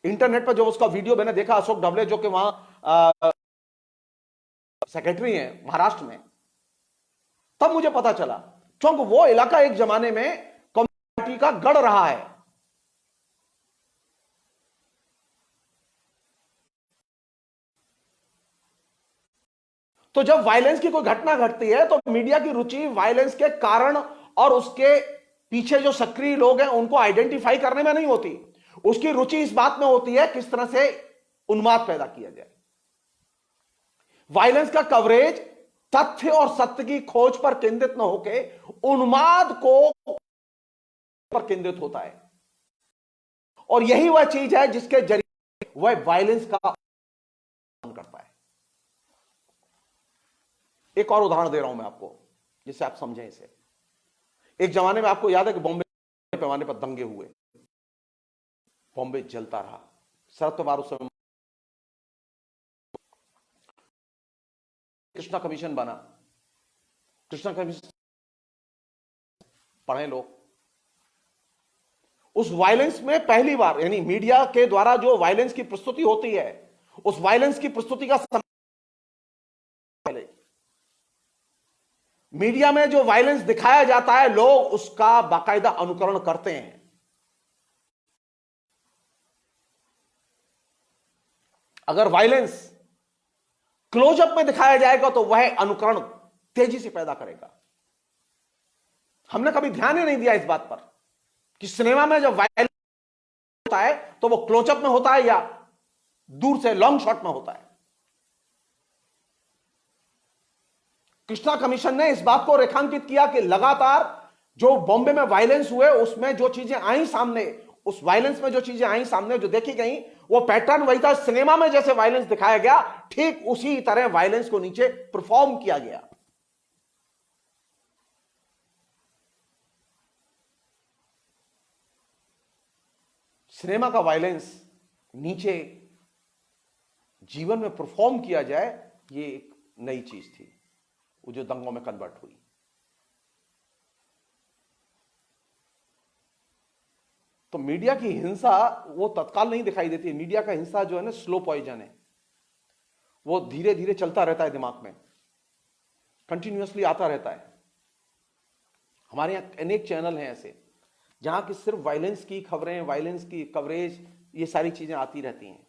इंटरनेट पर जो उसका वीडियो मैंने देखा, अशोक ढावले जो कि वहां सेक्रेटरी हैं महाराष्ट्र में, तब मुझे पता चला, क्योंकि वो इलाका एक जमाने में कम्युनिस्ट पार्टी का गढ़ रहा है। तो जब वायलेंस की कोई घटना घटती है तो मीडिया की रुचि वायलेंस के कारण और उसके पीछे जो सक्रिय लोग हैं उनको आइडेंटिफाई करने में नहीं होती। उसकी रुचि इस बात में होती है किस तरह से उन्माद पैदा किया जाए। वायलेंस का कवरेज तथ्य और सत्य की खोज पर केंद्रित न होकर उन्माद को पर केंद्रित होता है, और यही वह चीज है जिसके जरिए वह वायलेंस का करता है। एक और उदाहरण दे रहा हूं मैं आपको, जिससे आप समझें इसे। एक जमाने में आपको याद है कि बॉम्बे पैमाने पर दंगे हुए, बॉम्बे जलता रहा। शरद पवार उस समय, कृष्णा कमीशन बना, कृष्णा कमीशन पढ़े लोग, उस वायलेंस में पहली बार, यानी मीडिया के द्वारा जो वायलेंस की प्रस्तुति होती है, उस वायलेंस की प्रस्तुति का पहले मीडिया में जो वायलेंस दिखाया जाता है, लोग उसका बाकायदा अनुकरण करते हैं। अगर वायलेंस क्लोजअप में दिखाया जाएगा तो वह अनुकरण तेजी से पैदा करेगा। हमने कभी ध्यान ही नहीं दिया इस बात पर कि सिनेमा में जब वायलेंस होता है तो वो क्लोजअप में होता है या दूर से लॉन्ग शॉट में होता है। कृष्णा कमीशन ने इस बात को रेखांकित किया कि लगातार जो बॉम्बे में वायलेंस हुए, उसमें जो चीजें आई सामने, उस वायलेंस में जो चीजें आई सामने, जो देखी गई, वो पैटर्न वही था। सिनेमा में जैसे वायलेंस दिखाया गया, ठीक उसी तरह वायलेंस को नीचे परफॉर्म किया गया। सिनेमा का वायलेंस नीचे जीवन में परफॉर्म किया जाए, ये एक नई चीज थी, वो जो दंगों में कन्वर्ट हुई। तो मीडिया की हिंसा वो तत्काल नहीं दिखाई देती है। मीडिया का हिंसा जो है ना, स्लो पॉइजन है, वो धीरे धीरे चलता रहता है दिमाग में, कंटिन्यूअसली आता रहता है। हमारे यहां अनेक चैनल हैं ऐसे जहां की सिर्फ वायलेंस की खबरें, वायलेंस की कवरेज, ये सारी चीजें आती रहती हैं।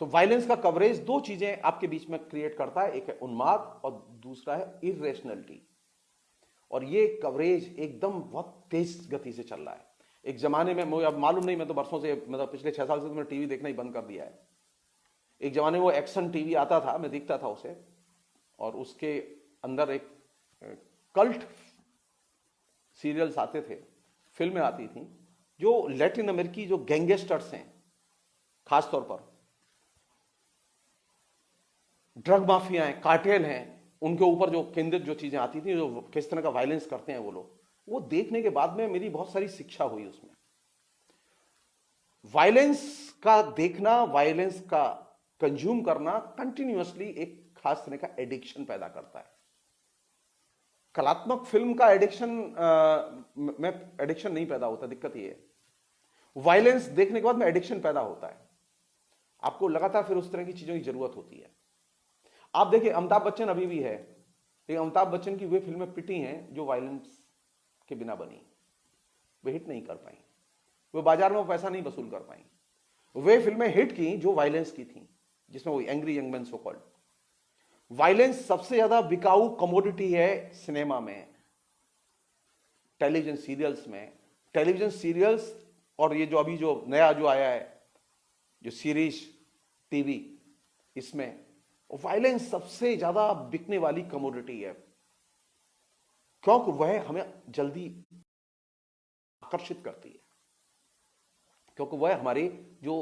सो वायलेंस का कवरेज दो चीजें आपके बीच में क्रिएट करता है, एक है उन्माद और दूसरा है इरेशनलिटी। और ये कवरेज एकदम बहुत तेज गति से चल रहा है। एक जमाने में, मुझे अब मालूम नहीं, मैं तो वर्षों से, मतलब पिछले 6 साल से तो मैंने टीवी देखना ही बंद कर दिया है। एक जमाने में वो एक्शन टीवी आता था, मैं देखता था उसे, और उसके अंदर एक कल्ट सीरियल्स आते थे, फिल्में आती थी, जो लैटिन अमेरिकी जो गैंगस्टर्स हैं, खासतौर पर ड्रग माफिया हैं, कार्टेल हैं, उनके ऊपर जो केंद्रित जो चीजें आती थी, जो किस तरह का वायलेंस करते हैं वो लोग, वो देखने के बाद में मेरी बहुत सारी शिक्षा हुई उसमें। वायलेंस का देखना, वायलेंस का कंज्यूम करना कंटिन्यूअसली एक खास तरह का एडिक्शन पैदा करता है। कलात्मक फिल्म का एडिक्शन में एडिक्शन नहीं पैदा होता, दिक्कत ये है। वायलेंस देखने के बाद में एडिक्शन पैदा होता है, आपको लगातार फिर उस तरह की चीजों की जरूरत होती है। आप देखिए, अमिताभ बच्चन अभी भी है, लेकिन अमिताभ बच्चन की वे फिल्में पिटी हैं जो वायलेंस के बिना बनी, वे हिट नहीं कर पाई, वे बाजार में पैसा नहीं वसूल कर पाई। वे फिल्में हिट की जो वायलेंस की थी, जिसमें वो angry young man so called. Violence सबसे ज्यादा बिकाऊ कमोडिटी है सिनेमा में, टेलीविजन सीरियल्स में। टेलीविजन सीरियल्स और ये जो अभी जो नया जो आया है, जो सीरीज टीवी, इसमें वायलेंस सबसे ज्यादा बिकने वाली कमोडिटी है, क्योंकि वह हमें जल्दी आकर्षित करती है, क्योंकि वह हमारे जो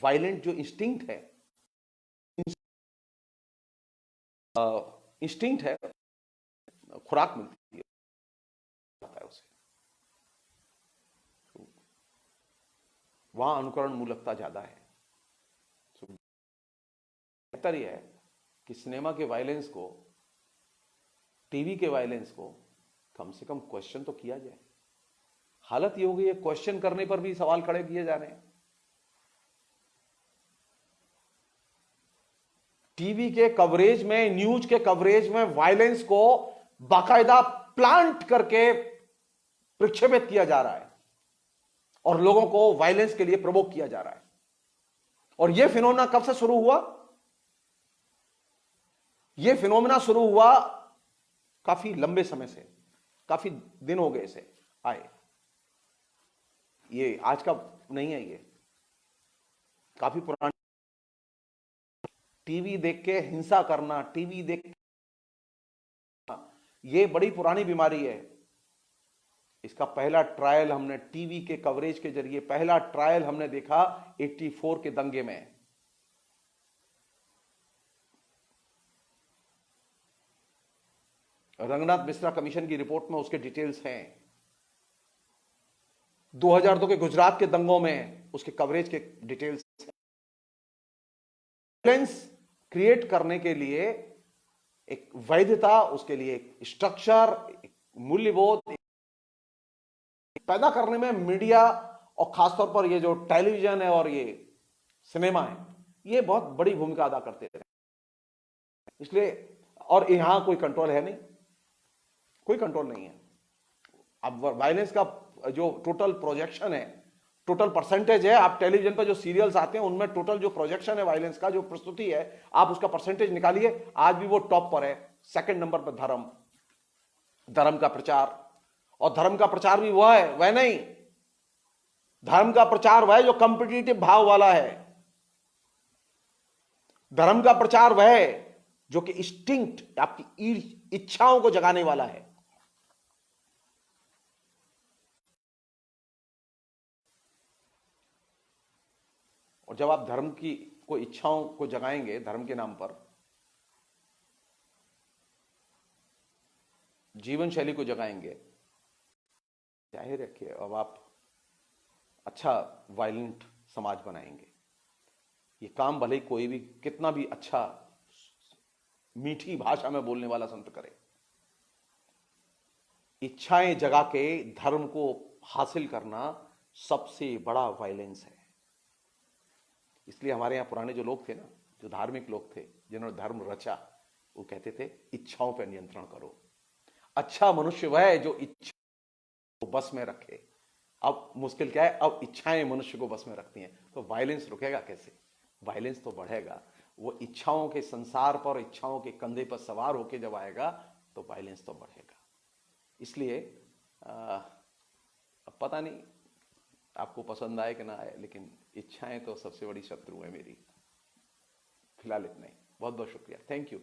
वायलेंट जो इंस्टिंक्ट है, खुराक मिलती है उसे, वहां अनुकरण मूलकता ज्यादा है। बेहतर यह है कि सिनेमा के वायलेंस को, टीवी के वायलेंस को कम से कम क्वेश्चन तो किया जाए। हालत ये हो गई है, क्वेश्चन करने पर भी सवाल खड़े किए जा रहे हैं। टीवी के कवरेज में, न्यूज के कवरेज में वायलेंस को बाकायदा प्लांट करके प्रक्षेपित किया जा रहा है और लोगों को वायलेंस के लिए प्रवोक किया जा रहा है। और यह फिनोमेना कब से शुरू हुआ? यह फिनोमेना शुरू हुआ काफी लंबे समय से, काफी दिन हो गए इसे आए, ये आज का नहीं है, ये काफी पुरानी। टीवी देख के हिंसा करना, टीवी देख, ये बड़ी पुरानी बीमारी है। इसका पहला ट्रायल हमने टीवी के कवरेज के जरिए, पहला ट्रायल हमने देखा 84 के दंगे में। रंगनाथ मिश्रा कमीशन की रिपोर्ट में उसके डिटेल्स हैं। 2002 के गुजरात के दंगों में उसके कवरेज के डिटेल्स हैं। वायलेंस क्रिएट करने के लिए एक वैधता, उसके लिए एक स्ट्रक्चर, एक मूल्यबोध पैदा करने में मीडिया और खासतौर पर ये जो टेलीविजन है और ये सिनेमा है, ये बहुत बड़ी भूमिका अदा करते रहे। इसलिए और यहां कोई कंट्रोल है नहीं, कोई कंट्रोल नहीं है। अब वायलेंस का जो टोटल प्रोजेक्शन है, टोटल परसेंटेज है, आप टेलीविजन पर जो सीरियल्स आते हैं उनमें टोटल जो प्रोजेक्शन है वायलेंस का, जो प्रस्तुति है, आप उसका परसेंटेज निकालिए, आज भी वो टॉप पर है। सेकंड नंबर पर धर्म, धर्म का प्रचार, और धर्म का प्रचार भी वह है, वह नहीं, धर्म का प्रचार वह है जो कॉम्पिटिटिव भाव वाला है। धर्म का प्रचार वह है जो कि इंस्टिंक्ट, आपकी इच्छाओं को जगाने वाला है। और जब आप धर्म की कोई इच्छाओं को जगाएंगे धर्म के नाम पर, जीवन शैली को जगाएंगे, जाहिर रखिए अब आप अच्छा वायलेंट समाज बनाएंगे। ये काम भले ही कोई भी कितना भी अच्छा मीठी भाषा में बोलने वाला संत करे, इच्छाएं जगा के धर्म को हासिल करना सबसे बड़ा वायलेंस है। इसलिए हमारे यहां पुराने जो लोग थे ना, जो धार्मिक लोग थे, जिन्होंने धर्म रचा, वो कहते थे इच्छाओं पर नियंत्रण करो। अच्छा मनुष्य वह है जो इच्छा को बस में रखे। अब मुश्किल क्या है, अब इच्छाएं मनुष्य को बस में रखती हैं, तो वायलेंस रुकेगा कैसे? वायलेंस तो बढ़ेगा। वो इच्छाओं के संसार पर, इच्छाओं के कंधे पर सवार होकर जब आएगा तो वायलेंस तो बढ़ेगा। इसलिए अब पता नहीं आपको पसंद आए कि ना आए, लेकिन इच्छाएं तो सबसे बड़ी शत्रु है मेरी। फिलहाल इतना ही। बहुत बहुत शुक्रिया, थैंक यू।